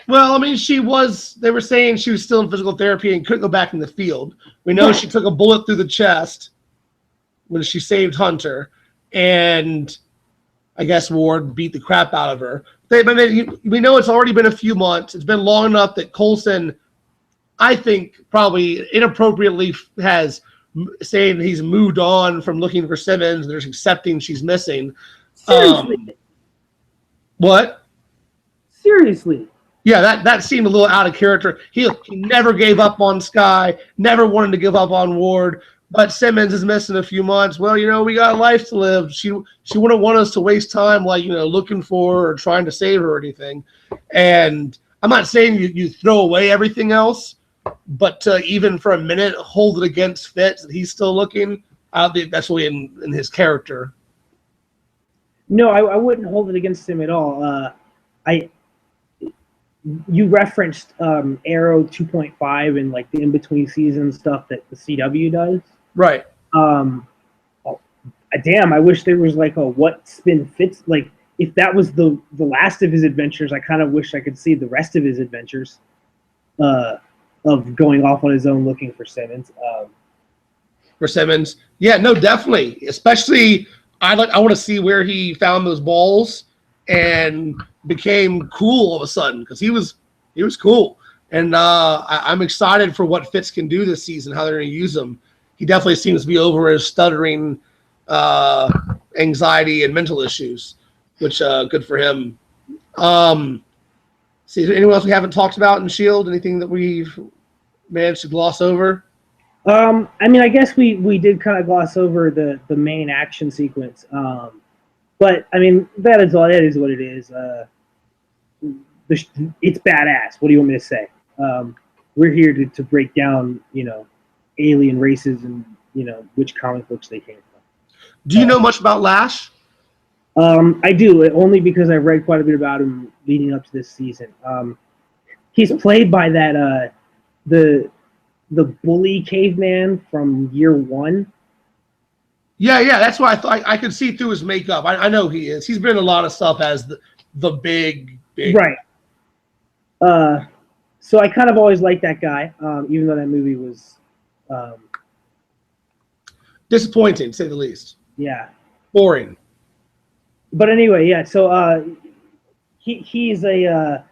Well, I mean, they were saying she was still in physical therapy and couldn't go back in the field. We know she took a bullet through the chest when she saved Hunter, and I guess Ward beat the crap out of her. We know it's already been a few months. It's been long enough that Coulson, I think, probably inappropriately has saying he's moved on from looking for Simmons. They're accepting she's missing. Seriously. What? Seriously. Yeah, that seemed a little out of character. He never gave up on Sky, never wanted to give up on Ward, but Simmons is missing a few months. Well, we got life to live. She wouldn't want us to waste time like, looking for her or trying to save her or anything. And I'm not saying you throw away everything else, but even for a minute, hold it against Fitz that he's still looking. I don't think that's really in his character. No, I wouldn't hold it against him at all. You referenced Arrow 2.5 and like the in-between season stuff that the CW does. Right. Damn, I wish there was like a what spin fits. Like if that was the last of his adventures, I kind of wish I could see the rest of his adventures of going off on his own looking for Simmons. For Simmons. Yeah, no, definitely. Especially I want to see where he found those balls and became cool all of a sudden, because he was cool, and I'm excited for what Fitz can do this season, how they're going to use him. He definitely seems to be over his stuttering, anxiety and mental issues, which good for him. See, is there anyone else we haven't talked about in S.H.I.E.L.D.? Anything that we've managed to gloss over? I mean, I guess we did kind of gloss over the main action sequence. But I mean, that is what it is. It's badass. What do you want me to say? We're here to break down, alien races and which comic books they came from. Do you know much about Lash? I do, only because I read quite a bit about him leading up to this season. He's played by that the bully caveman from Year One. Yeah, that's why I thought I could see through his makeup. I know he is. He's been in a lot of stuff as the big right. So I kind of always liked that guy, even though that movie was disappointing, to say the least. Yeah, boring. But anyway, yeah. So he's a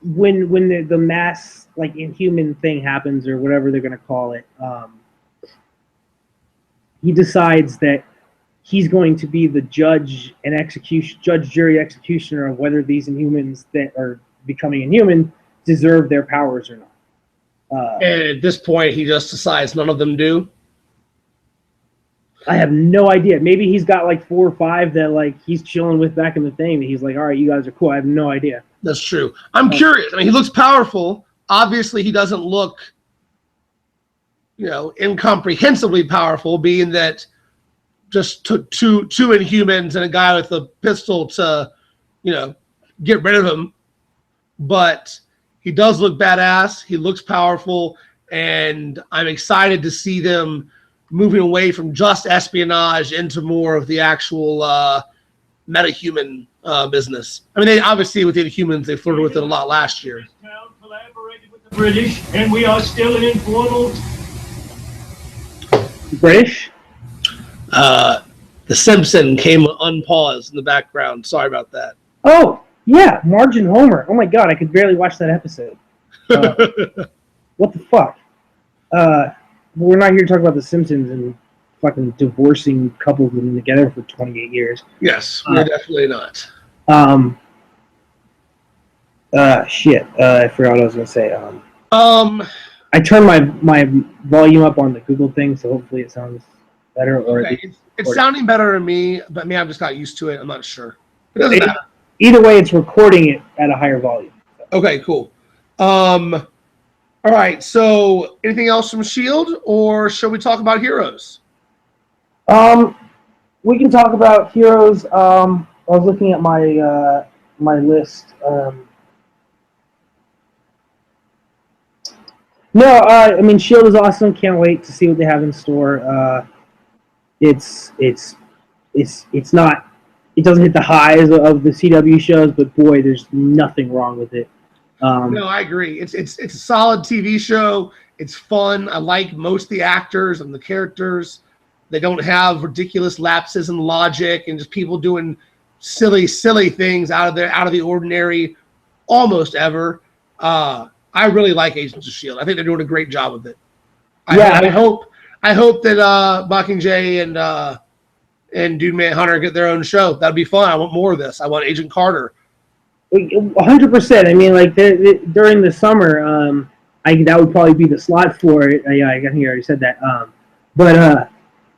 when the mass like Inhuman thing happens or whatever they're gonna call it. He decides that he's going to be the judge, jury, executioner of whether these Inhumans that are becoming inhuman deserve their powers or not. And at this point, he just decides none of them do. I have no idea. Maybe he's got like 4 or 5 that like he's chilling with back in the thing. That he's like, all right, you guys are cool. I have no idea. That's true. I'm curious. I mean, he looks powerful. Obviously, he doesn't look incomprehensibly powerful, being that just took two Inhumans and a guy with a pistol to, get rid of him. But he does look badass. He looks powerful, and I'm excited to see them moving away from just espionage into more of the actual metahuman business. I mean, they obviously with Inhumans, they flirted with it a lot last year. Collaborated with the British, and we are still an informal. British? The Simpson came unpaused in the background. Sorry about that. Oh, Yeah, Marge and Homer. Oh my god, I could barely watch that episode. What the fuck? We're not here to talk about The Simpsons and fucking divorcing couples who've been together for 28 years. Yes, we're definitely not. Shit. I forgot what I was gonna say. I turned my volume up on the Google thing, so hopefully it sounds better. Or okay. It's sounding better to me, but maybe I've just got used to it. I'm not sure. It doesn't matter. Either way, it's recording it at a higher volume. Okay, cool. All right. So, anything else from S.H.I.E.L.D., or shall we talk about Heroes? We can talk about Heroes. I was looking at my my list. No, I mean S.H.I.E.L.D. is awesome. Can't wait to see what they have in store. It's not. It doesn't hit the highs of the CW shows, but boy, there's nothing wrong with it. No, I agree. It's a solid TV show. It's fun. I like most of the actors and the characters. They don't have ridiculous lapses in logic and just people doing silly things out of the ordinary almost ever. I really like Agents of S.H.I.E.L.D. I think they're doing a great job with it. I hope that Mockingjay and Dude Man Hunter get their own show. That'd be fun. I want more of this. I want Agent Carter. 100%. I mean, like during the summer, that would probably be the slot for it. Yeah, I already said that. But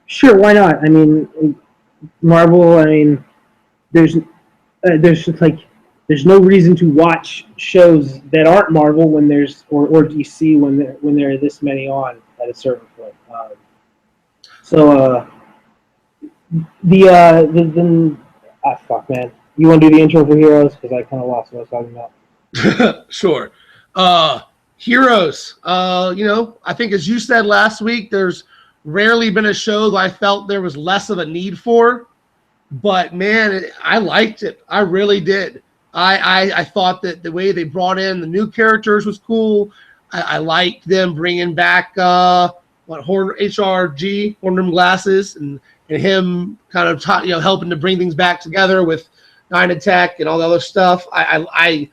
sure, why not? I mean, Marvel. I mean, there's just like there's no reason to watch shows that aren't Marvel when there's or DC when there are this many on at a certain point. Fuck, man. You want to do the intro for Heroes? Because I kind of lost what I was talking about. Sure. Heroes. I think as you said last week, there's rarely been a show that I felt there was less of a need for. But, man, I liked it. I really did. I thought that the way they brought in the new characters was cool. I liked them bringing back HRG, Horn Glasses, and him kind of helping to bring things back together with Dynatech and all the other stuff. I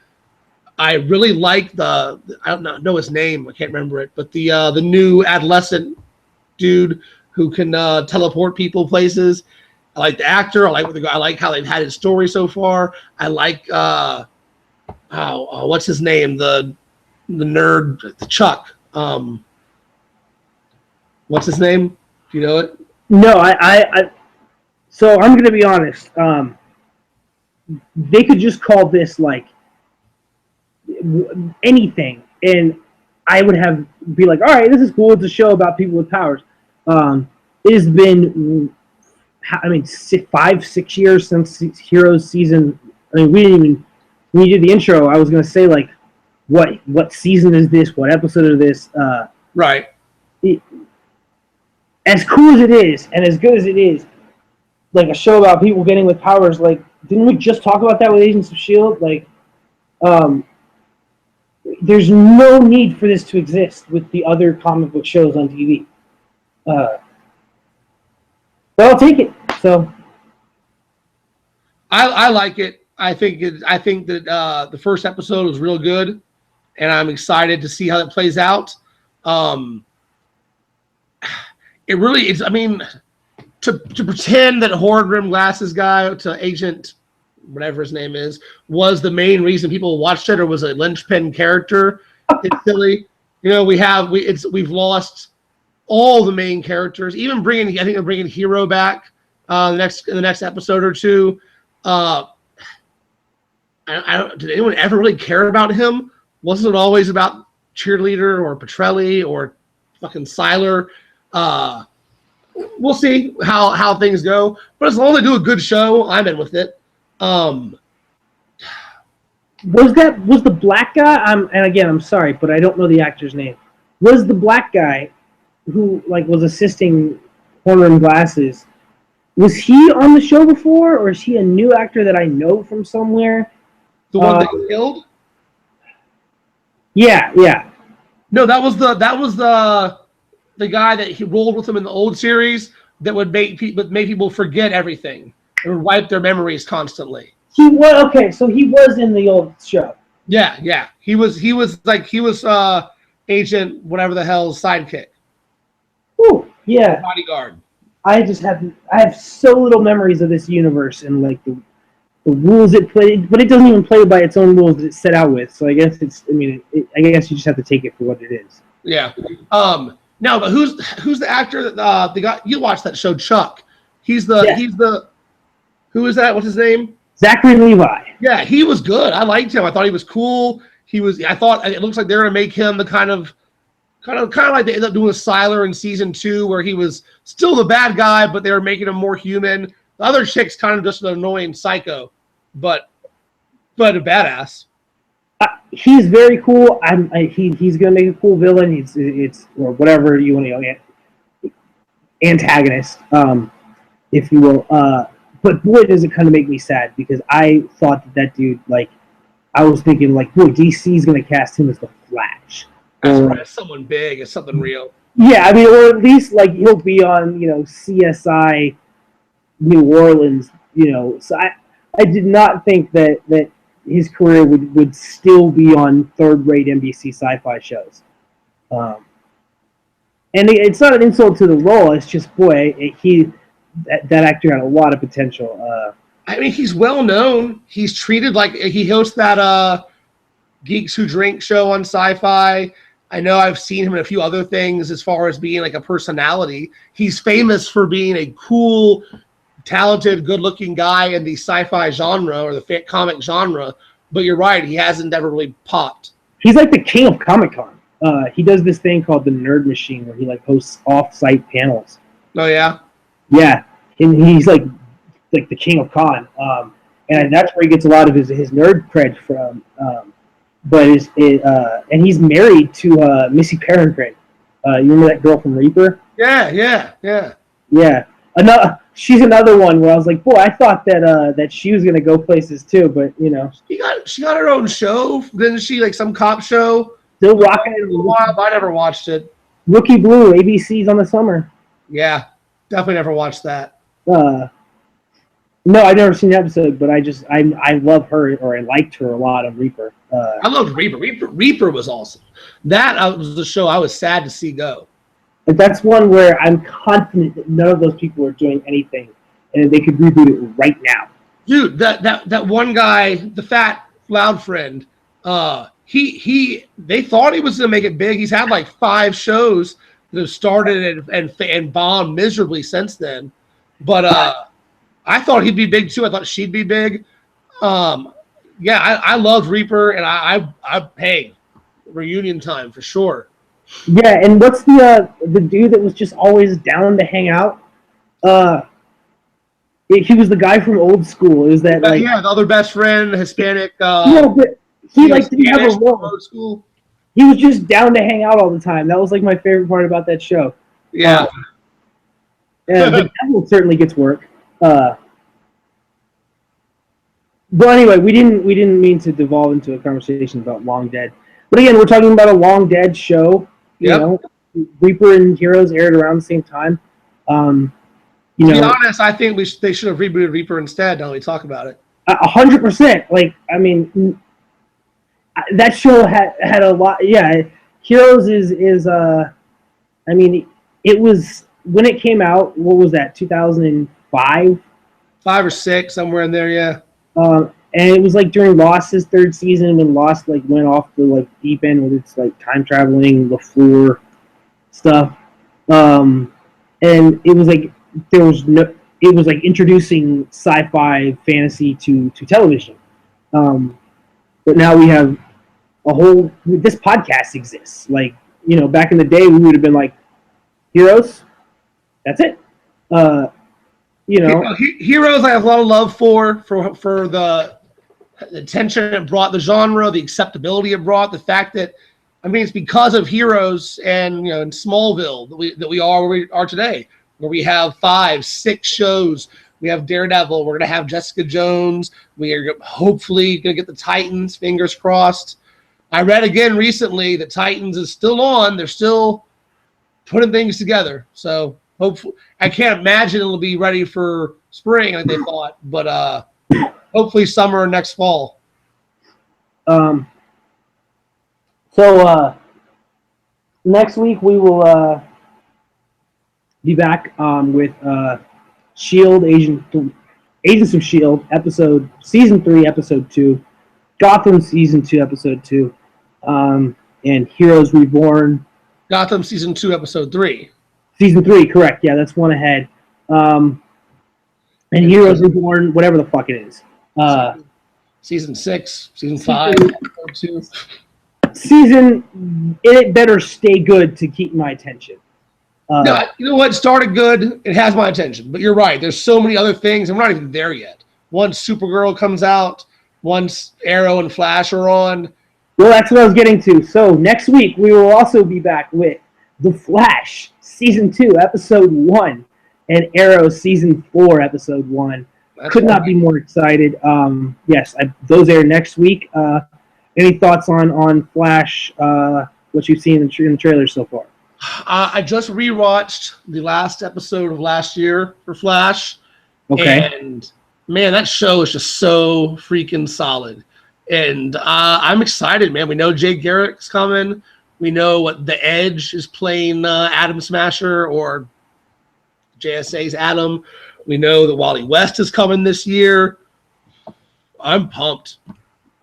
really like I don't know his name. I can't remember it, but the new adolescent dude who can teleport people places. I like the actor. I like how they've had his story so far. I like what's his name? The nerd, Chuck. What's his name? Do you know it? No, so I'm going to be honest. They could just call this like anything, and I would be like, all right, this is cool. It's a show about people with powers. It has been, 5-6 years since Heroes season. I mean, when you did the intro, I was going to say like, what season is this? What episode of this? Right. As cool as it is, and as good as it is, like a show about people getting with powers, like, didn't we just talk about that with Agents of S.H.I.E.L.D.? Like, there's no need for this to exist with the other comic book shows on TV. But I'll take it. So, I like it. I think that the first episode was real good, and I'm excited to see how it plays out. It really is. I mean, to pretend that Horn Rim Glasses guy to Agent, whatever his name is, was the main reason people watched it, or was a linchpin character. It's silly. We've lost all the main characters. Even I think they're bringing Hero back in the next episode or two. Did anyone ever really care about him? Wasn't it always about Cheerleader or Petrelli or fucking Siler? We'll see how things go, but as long as they do a good show, I'm in with it. Was the black guy? And again, I'm sorry, but I don't know the actor's name. Was the black guy who was assisting Horner and Glasses? Was he on the show before, or is he a new actor that I know from somewhere? The one that killed? Yeah. No, that was the guy that he rolled with him in the old series that would make people forget everything. It would wipe their memories constantly. He was okay. So he was in the old show. Yeah. He was Agent whatever the hell's sidekick. Ooh, yeah. Bodyguard. I have so little memories of this universe and like the rules it played, but it doesn't even play by its own rules that it's set out with. So I guess I guess you just have to take it for what it is. Yeah. No, but who's the actor that the guy you watched that show Chuck? He's the who is that? What's his name? Zachary Levi. Yeah, he was good. I liked him. I thought he was cool. I thought it looks like they're gonna make him the kind of like they ended up doing with Siler in season 2, where he was still the bad guy, but they were making him more human. The other chick's kind of just an annoying psycho, but a badass. He's very cool. He's gonna make a cool villain. It's or whatever you want to antagonist, if you will. But boy, does it kind of make me sad because I thought that dude, like, I was thinking like, boy, DC's gonna cast him as the Flash. As someone big, as something real. Yeah, I mean, or at least like he'll be on, CSI New Orleans, So I did not think that his career would still be on third-rate NBC sci-fi shows. And it's not an insult to the role. It's just, boy, that actor had a lot of potential. I mean, he's well known. He's treated like he hosts that Geeks Who Drink show on Sci-Fi. I know I've seen him in a few other things as far as being like a personality. He's famous for being a cool, talented, good-looking guy in the sci-fi genre or the comic genre. But you're right, he hasn't ever really popped. He's like the king of Comic-Con. He does this thing called the Nerd Machine where he like hosts off-site panels. Oh, yeah? Yeah, and he's like the king of con, and that's where he gets a lot of his nerd cred from. And he's married to Missy Peregrine. You remember that girl from Reaper? Yeah. She's another one where I was like, boy, I thought that she was gonna go places too, but she got her own show, didn't she? Like some cop show. Still rocking it. A while, I never watched it. Rookie Blue, ABC's on the summer. Yeah, definitely never watched that. No, I've never seen the episode, but I love her, or I liked her a lot on Reaper. I loved Reaper. Reaper was awesome. That was the show I was sad to see go. That's one where I'm confident that none of those people are doing anything, and they could reboot it right now. Dude, that one guy, the fat loud friend, they thought he was gonna make it big. He's had like 5 shows that have started and bombed miserably since then. But I thought he'd be big too. I thought she'd be big. I loved Reaper, and I hey, reunion time for sure. Yeah, and what's the dude that was just always down to hang out? He was the guy from Old School. Is that like the other best friend, Hispanic? No, but he like didn't have a role. Old School. He was just down to hang out all the time. That was like my favorite part about that show. Yeah. The devil certainly gets work. But anyway, we didn't mean to devolve into a conversation about Long Dead. But again, we're talking about a Long Dead show. You know, Reaper and Heroes aired around the same time. To be honest, I think they should have rebooted Reaper instead. Now we talk about it. 100%. Like, I mean, that show had a lot. Yeah, Heroes is. I mean, it was when it came out. What was that? 2005. 5 or 6, somewhere in there. Yeah. And it was like during Lost's 3rd season when Lost like went off the like deep end with its like time traveling LaFleur stuff. And it was like it was like introducing sci-fi fantasy to television. But now we have this podcast exists. Like, back in the day we would have been like, Heroes, that's it. Heroes I have a lot of love for the attention it brought, the genre, the acceptability it brought, the fact that, I mean, it's because of Heroes and in Smallville that we are where we are today, where we have 5, 6 shows. We have Daredevil. We're gonna have Jessica Jones. We are hopefully gonna get the Titans. Fingers crossed. I read again recently that Titans is still on. They're still putting things together. So hopefully, I can't imagine it'll be ready for spring like they thought, but hopefully summer or next fall. So next week we will be back with Shield Agents of Shield season 3 episode 2, Gotham season 2 episode 2, and Heroes Reborn. Gotham season 2 episode 3. Season 3, correct? Yeah, that's one ahead. And Heroes Reborn, whatever the fuck it is. Season 6, season 5, episode 2. It better stay good to keep my attention. No, you know what? It started good. It has my attention. But you're right. There's so many other things, and we're not even there yet. Once Supergirl comes out, once Arrow and Flash are on. Well, that's what I was getting to. So next week, we will also be back with The Flash, Season 2, Episode 1, and Arrow, Season 4, Episode 1. Could not be more excited. Yes, those air next week. Any thoughts on Flash, what you've seen in the trailer so far? I just rewatched the last episode of last year for Flash. Okay. And, man, that show is just so freaking solid. And I'm excited, man. We know Jay Garrick's coming. We know what The Edge is playing Atom Smasher or JSA's Atom. We know that Wally West is coming this year. I'm pumped.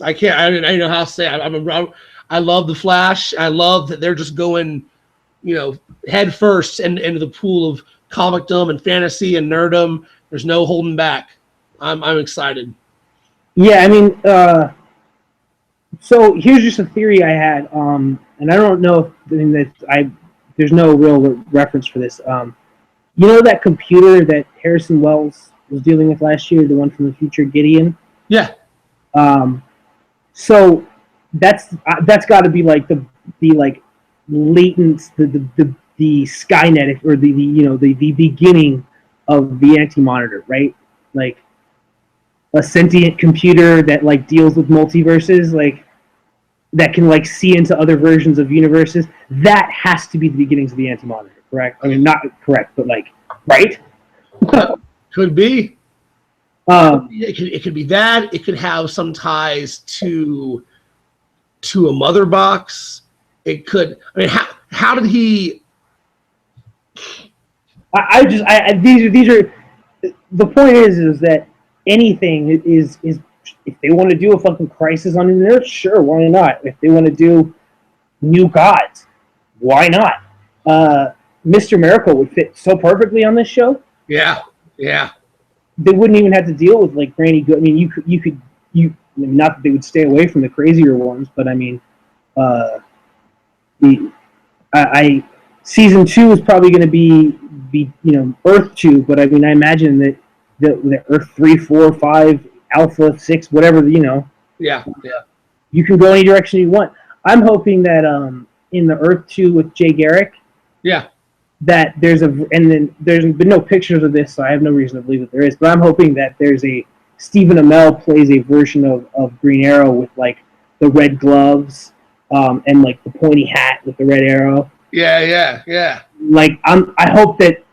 I don't know how to say it. I love The Flash. I love that they're just going, head first into the pool of comicdom and fantasy and nerdom. There's no holding back. I'm excited. Yeah, I mean, so here's just a theory I had, and I don't know if there's no real reference for this. You know that computer that Harrison Wells was dealing with last year, the one from the future, Gideon? Yeah. So that's got to be like the latent the Skynet or the beginning of the Anti-Monitor, right? Like a sentient computer that like deals with multiverses, like that can like see into other versions of universes. That has to be the beginnings of the Anti-Monitor, correct? I mean, not correct, but like, right? Could be. It could be that. It could have some ties to a mother box. It could. I mean, how did he? These are. The point is that anything is if they want to do a fucking Crisis on the Earth, sure, why not? If they want to do New Gods, why not? Mr. Miracle would fit so perfectly on this show. Yeah. They wouldn't even have to deal with like Granny Good. I mean, you could not that they would stay away from the crazier ones, but I mean, season 2 is probably going to be Earth 2, but I mean, I imagine that the Earth 3, 4, 5, Alpha 6, whatever Yeah. You can go any direction you want. I'm hoping that in the Earth 2 with Jay Garrick. Yeah. That there's been no pictures of this, so I have no reason to believe that there is. But I'm hoping that there's a Stephen Amell plays a version of Green Arrow with like the red gloves, and like the pointy hat with the red arrow. Yeah. Like I hope that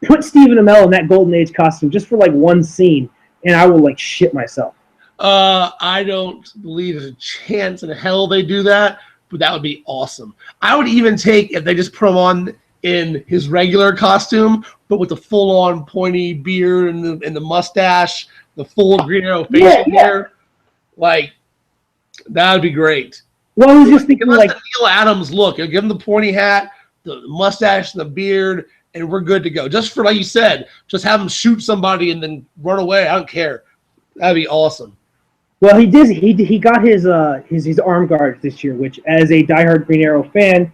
put Stephen Amell in that Golden Age costume just for like one scene, and I will like shit myself. I don't believe there's a chance in hell they do that, but that would be awesome. I would even take if they just put him on in his regular costume, but with the full-on pointy beard and the mustache, the full Green Arrow facial hair. Like, that would be great. Well, I was just thinking, the like Neil Adams look. Give him the pointy hat, the mustache, and the beard, and we're good to go. Just for, like you said, just have him shoot somebody and then run away. I don't care. That'd be awesome. Well, he did. He got his arm guards this year, which, as a diehard Green Arrow fan,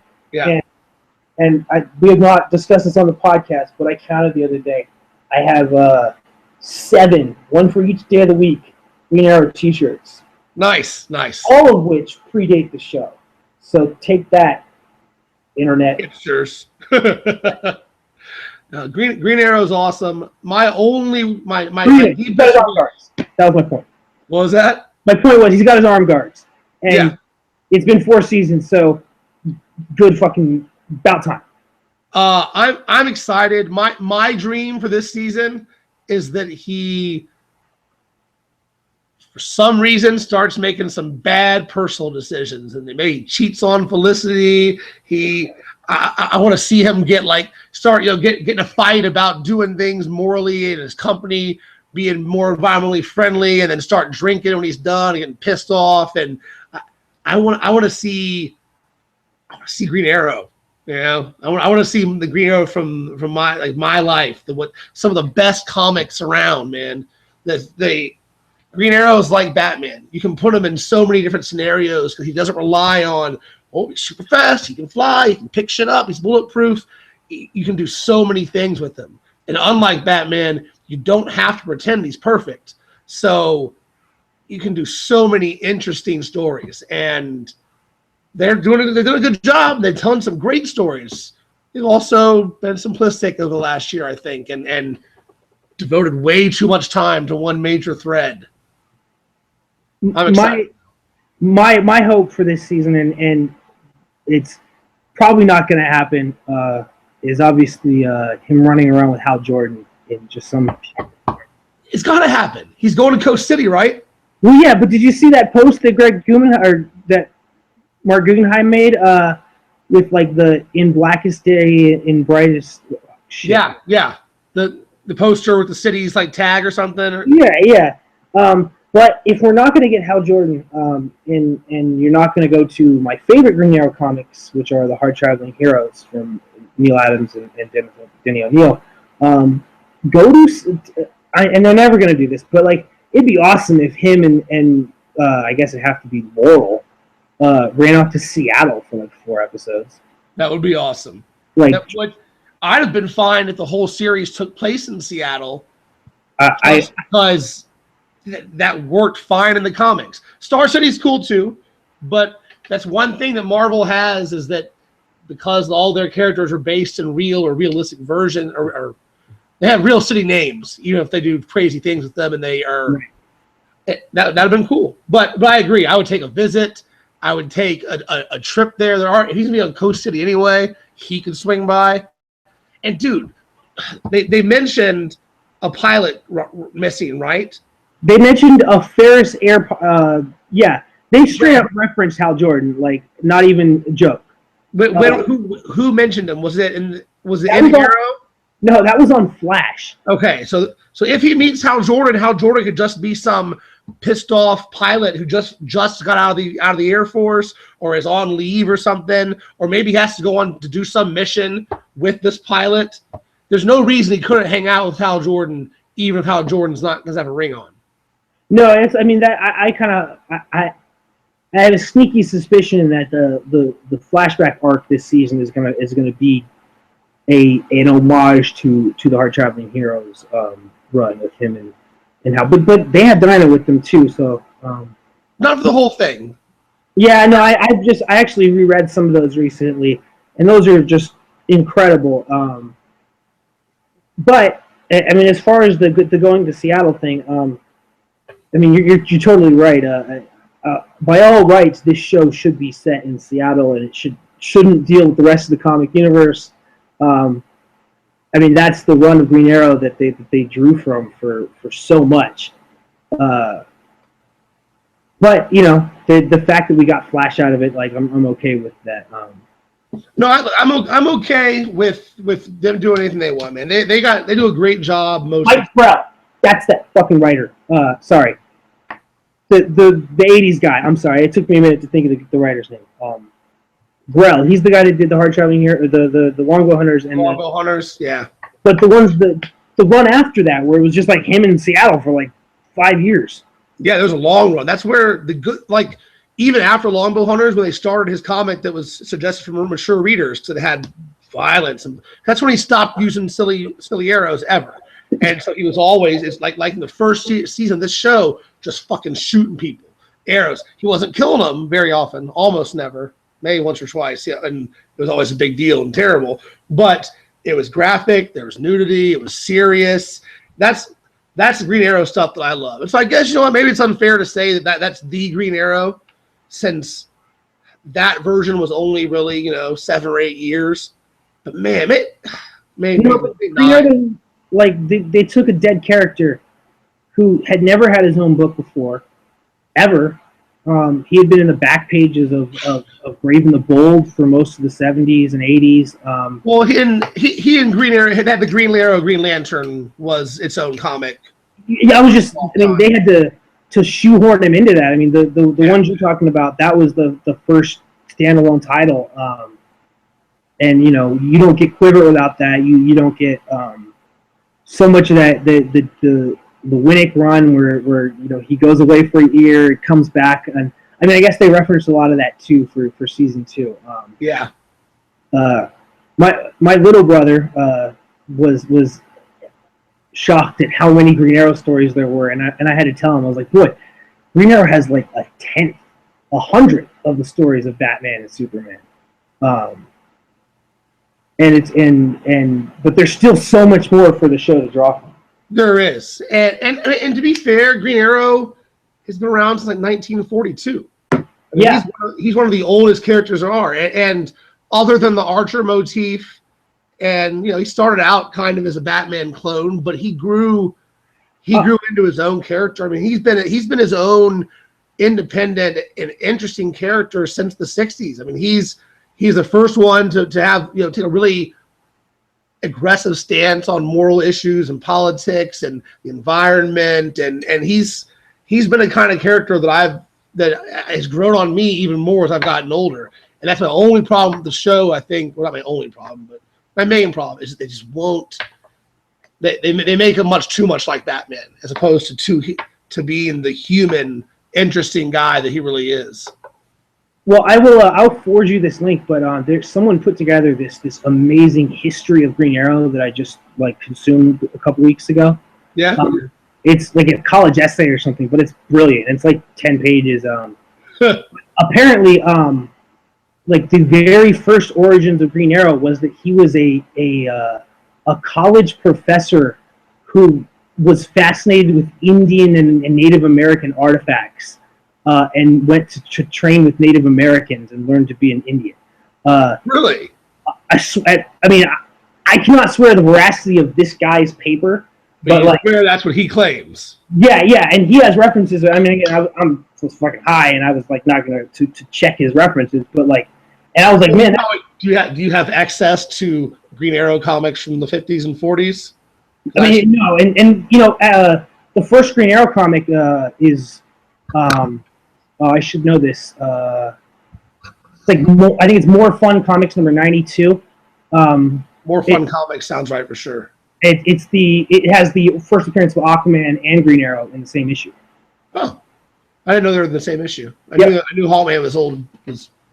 and we have not discussed this on the podcast, but I counted the other day. I have 7, one for each day of the week, Green Arrow T-shirts. Nice. All of which predate the show. So take that, internet. Hipsters. Green Arrow's awesome. That was my point. What was that? My point was he's got his arm guards, and it's been 4 seasons, so good fucking about time. I'm excited. My dream for this season is that he for some reason starts making some bad personal decisions, and maybe he cheats on Felicity. I want to see him get in a fight about doing things morally in his company, being more environmentally friendly, and then start drinking when he's done and getting pissed off. And I want to see Green Arrow. You know, I want to see the Green Arrow from my life. What some of the best comics around, man. Green Arrow is like Batman. You can put him in so many different scenarios because he doesn't rely on, he's super fast, he can fly, he can pick shit up, he's bulletproof. You can do so many things with him. And unlike Batman, you don't have to pretend he's perfect. So you can do so many interesting stories. And they're doing a good job. They're telling some great stories. They've also been simplistic over the last year, I think, and devoted way too much time to one major thread. I'm excited. My hope for this season, and it's probably not going to happen, is obviously him running around with Hal Jordan in just some. It's got to happen. He's going to Coast City, right? Well, yeah, but did you see that post that that Mark Guggenheim made with like the in blackest day in brightest? Shit. Yeah. The poster with the city's like tag or something. Yeah. But if we're not going to get Hal Jordan, and you're not going to go to my favorite Green Arrow comics, which are the Hard Traveling Heroes from Neil Adams and Denny O'Neil, go to, and they're never going to do this, but like it'd be awesome if him and I guess it'd have to be Laurel ran off to Seattle for like 4 episodes. That would be awesome. I'd have been fine if the whole series took place in Seattle, because that worked fine in the comics. Star City's cool too, but that's one thing that Marvel has, is that because all their characters are based in real or realistic version, or they have real city names, even if they do crazy things with them, and they are right. That'd have been cool. But I agree. I would take a visit. I would take a trip there. If he's gonna be on Coast City anyway, he could swing by. And dude, they mentioned a pilot missing, right? They mentioned a Ferris Air. Yeah, they straight up referenced Hal Jordan, like not even a joke. But who mentioned him? Was it in Arrow? No, that was on Flash. Okay, so if he meets Hal Jordan could just be some pissed off pilot who just got out of the Air Force, or is on leave or something, or maybe he has to go on to do some mission with this pilot. There's no reason he couldn't hang out with Hal Jordan, even if Hal Jordan's not doesn't have a ring on. No, I had a sneaky suspicion that the flashback arc this season is gonna be an homage to the Hard Traveling Heroes run with him and Hal, but they had Dinah with them too, so not for the whole thing. Yeah, no, I actually reread some of those recently, and those are just incredible. But I mean, as far as the going to Seattle thing, I mean, you're totally right. By all rights, this show should be set in Seattle, and it shouldn't deal with the rest of the comic universe. I mean, that's the run of Green Arrow that they drew from for so much. But you know, the fact that we got Flash out of it, like I'm okay with that. No, I'm okay with them doing anything they want, man. They do a great job. Mike Grell, that's that fucking writer. Sorry, the 80s guy. I'm sorry, it took me a minute to think of the writer's name. Grell, he's the guy that did the Hard Traveling here, the Longbow Hunters and Longbow Hunters, yeah. But the run after that, where it was just like him in Seattle for like 5 years. Yeah, there was a long run. That's where the good, like, even after Longbow Hunters, when they started his comic that was suggested for mature readers, because it had violence, and that's when he stopped using silly arrows ever. And so he was always, it's like in the first season of this show, just fucking shooting people, arrows. He wasn't killing them very often, almost never, maybe once or twice. Yeah, and it was always a big deal and terrible. But it was graphic. There was nudity. It was serious. That's the Green Arrow stuff that I love. And so I guess, you know what, maybe it's unfair to say that's the Green Arrow, since that version was only really, 7 or 8 years. But man, maybe like they took a dead character who had never had his own book before, ever. He had been in the back pages of Brave and the Bold for most of the 70s and 80s. Well, he and Green Arrow had the Green Arrow, Green Lantern was its own comic. Yeah, I mean, they had to shoehorn him into that. I mean, the ones you're talking about, that was the first standalone title. And, you know, you don't get Quiver without that. You don't get so much of that, the Winnick run where you know he goes away for a year, comes back, and I mean I guess they referenced a lot of that too for season 2. Yeah. My little brother was shocked at how many Green Arrow stories there were, and I had to tell him, I was like, boy, Green Arrow has like 100 of the stories of Batman and Superman, and it's but there's still so much more for the show to draw from. There is, and to be fair, Green Arrow has been around since like 1942. I mean, Yeah, he's one of the oldest characters there are, and other than the Archer motif, and you know, he started out kind of as a Batman clone, but he grew into his own character. I mean, he's been his own independent and interesting character since the 60s. I mean, he's the first one to have, you know, take a really aggressive stance on moral issues and politics and the environment, and he's been a kind of character that has grown on me even more as I've gotten older. And that's my only problem with the show, I think. Well, not my only problem, but my main problem is that they just won't. They make him much too much like Batman, as opposed to being the human, interesting guy that he really is. well, I'll forward you this link, but there's someone put together this amazing history of Green Arrow that I just like consumed a couple weeks ago. Yeah. It's like a college essay or something, but it's brilliant. It's like 10 pages. Apparently, like the very first origins of Green Arrow was that he was a college professor who was fascinated with Indian and Native American artifacts. And went to train with Native Americans and learned to be an Indian. Really? I mean, I cannot swear the veracity of this guy's paper, but like, that's what he claims. yeah, and he has references. I mean, again, I'm was fucking high, and I was like not going to check his references, but like, and I was like, man, do you have access to Green Arrow comics from the 50s and 40s? I mean, no, and you know, the first Green Arrow comic is. I should know this. It's like I think it's More Fun Comics number 92. More Fun Comics sounds right for sure. It has the first appearance of Aquaman and Green Arrow in the same issue. Oh, I didn't know they were in the same issue. I knew Hawkman was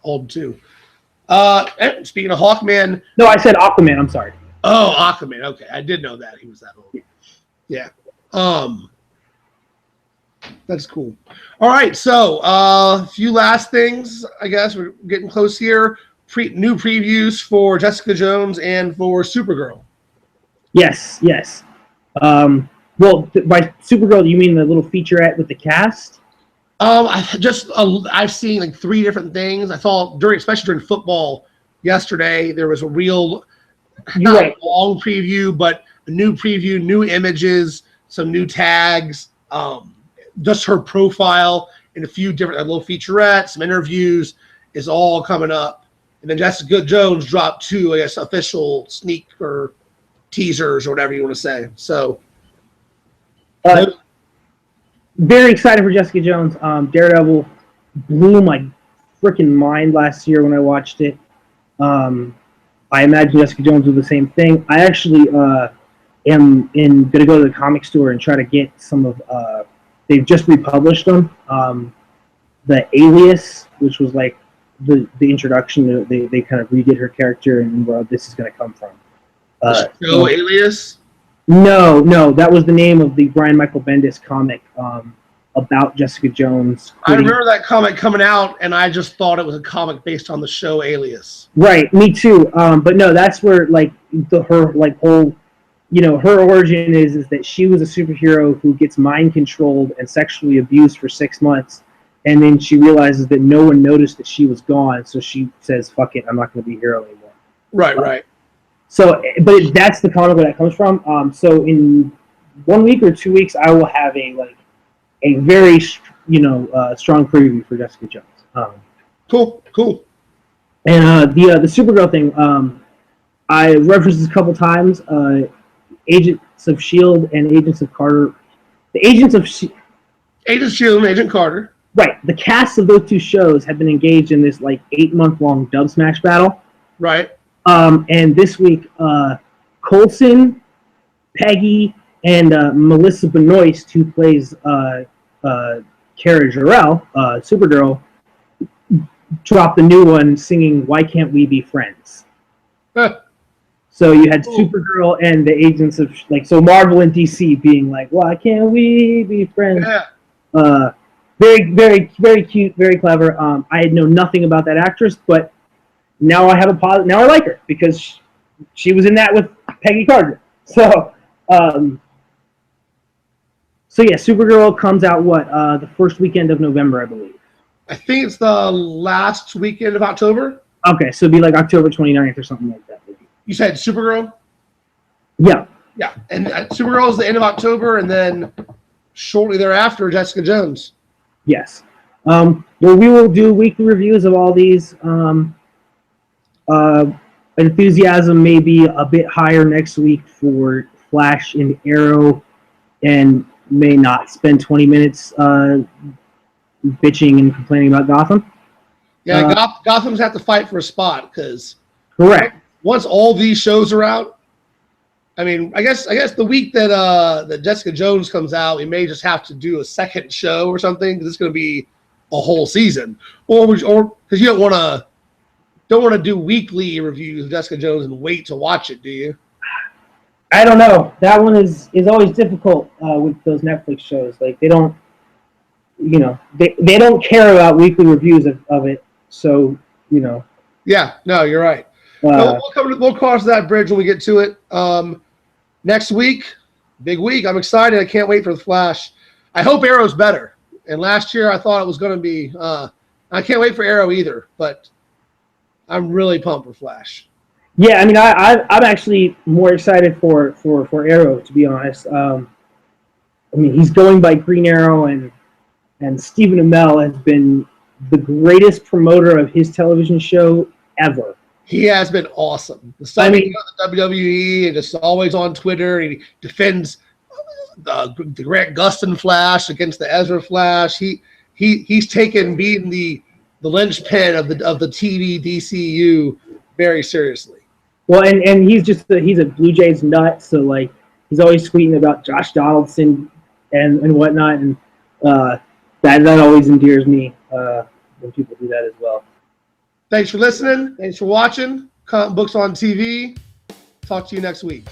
old too. Speaking of Hawkman, no, I said Aquaman. I'm sorry. Oh, Aquaman. Okay, I did know that he was that old. Yeah. That's cool. All right, so a few last things. I guess we're getting close here. New previews for Jessica Jones and for Supergirl. Yes. Well, by Supergirl, you mean the little featurette with the cast? I've seen like 3 different things. I thought especially during football yesterday, there was a real not a long preview, but a new preview, new images, some new tags. Just her profile and a few different little featurettes, some interviews is all coming up. And then Jessica Jones dropped 2, I guess, official sneak or teasers or whatever you want to say. So, very excited for Jessica Jones. Daredevil blew my freaking mind last year when I watched it. I imagine Jessica Jones will do the same thing. I actually am going to go to the comic store and try to get some of they've just republished them. The Alias, which was like the introduction. They kind of redid her character and where this is going to come from. Alias? No, that was the name of the Brian Michael Bendis comic about Jessica Jones. I remember that comic coming out, and I just thought it was a comic based on the show Alias. Right, me too. But no, that's where like her whole. You know, her origin is that she was a superhero who gets mind controlled and sexually abused for 6 months, and then she realizes that no one noticed that she was gone, so she says, "Fuck it, I'm not going to be a hero anymore." Right. So, but that's the comic where that comes from. So in 1 week or 2 weeks, I will have a very strong preview for Jessica Jones. Cool. And the Supergirl thing, I referenced this a couple times. Agents of Shield and Agents of Carter. The Agents of Agent of Shield and Agent Carter. Right. The casts of those two shows have been engaged in this 8-month-long dub smash battle. Right. And this week, Coulson, Peggy, and Melissa Benoist, who plays Kara Jor-El, Supergirl, dropped a new one singing "Why Can't We Be Friends?" So you had Supergirl and the agents of so Marvel and DC being like, "Why can't we be friends?" Yeah. Very, very, very cute, very clever. I had known nothing about that actress, but now I have now I like her because she was in that with Peggy Carter. So yeah, Supergirl comes out the first weekend of November, I believe. I think it's the last weekend of October. Okay, so it'd be October 29th or something like that. You said Supergirl? Yeah. Yeah, and Supergirl is the end of October, and then shortly thereafter, Jessica Jones. Yes. Well, we will do weekly reviews of all these. Enthusiasm may be a bit higher next week for Flash and Arrow, and may not spend 20 minutes bitching and complaining about Gotham. Yeah, Gotham's have to fight for a spot because correct. Once all these shows are out, I mean, I guess the week that that Jessica Jones comes out, we may just have to do a second show or something because it's going to be a whole season, or because you don't want to do weekly reviews of Jessica Jones and wait to watch it, do you? I don't know. That one is always difficult with those Netflix shows. They don't, they don't care about weekly reviews of it. So Yeah, no, you're right. We'll cross that bridge when we get to it. Next week, big week. I'm excited. I can't wait for the Flash. I hope Arrow's better. And last year I thought it was going to be. I can't wait for Arrow either, but I'm really pumped for Flash. Yeah, I mean, I'm actually more excited for Arrow, to be honest. I mean, he's going by Green Arrow, and Stephen Amell has been the greatest promoter of his television show ever. He has been awesome. The stuff he does at WWE and just always on Twitter, and he defends the Grant Gustin Flash against the Ezra Flash. He's taken being the linchpin of the TV DCU very seriously. Well, and he's a Blue Jays nut, so he's always tweeting about Josh Donaldson and whatnot, and that always endears me when people do that as well. Thanks for listening. Thanks for watching. Comic Books on TV. Talk to you next week.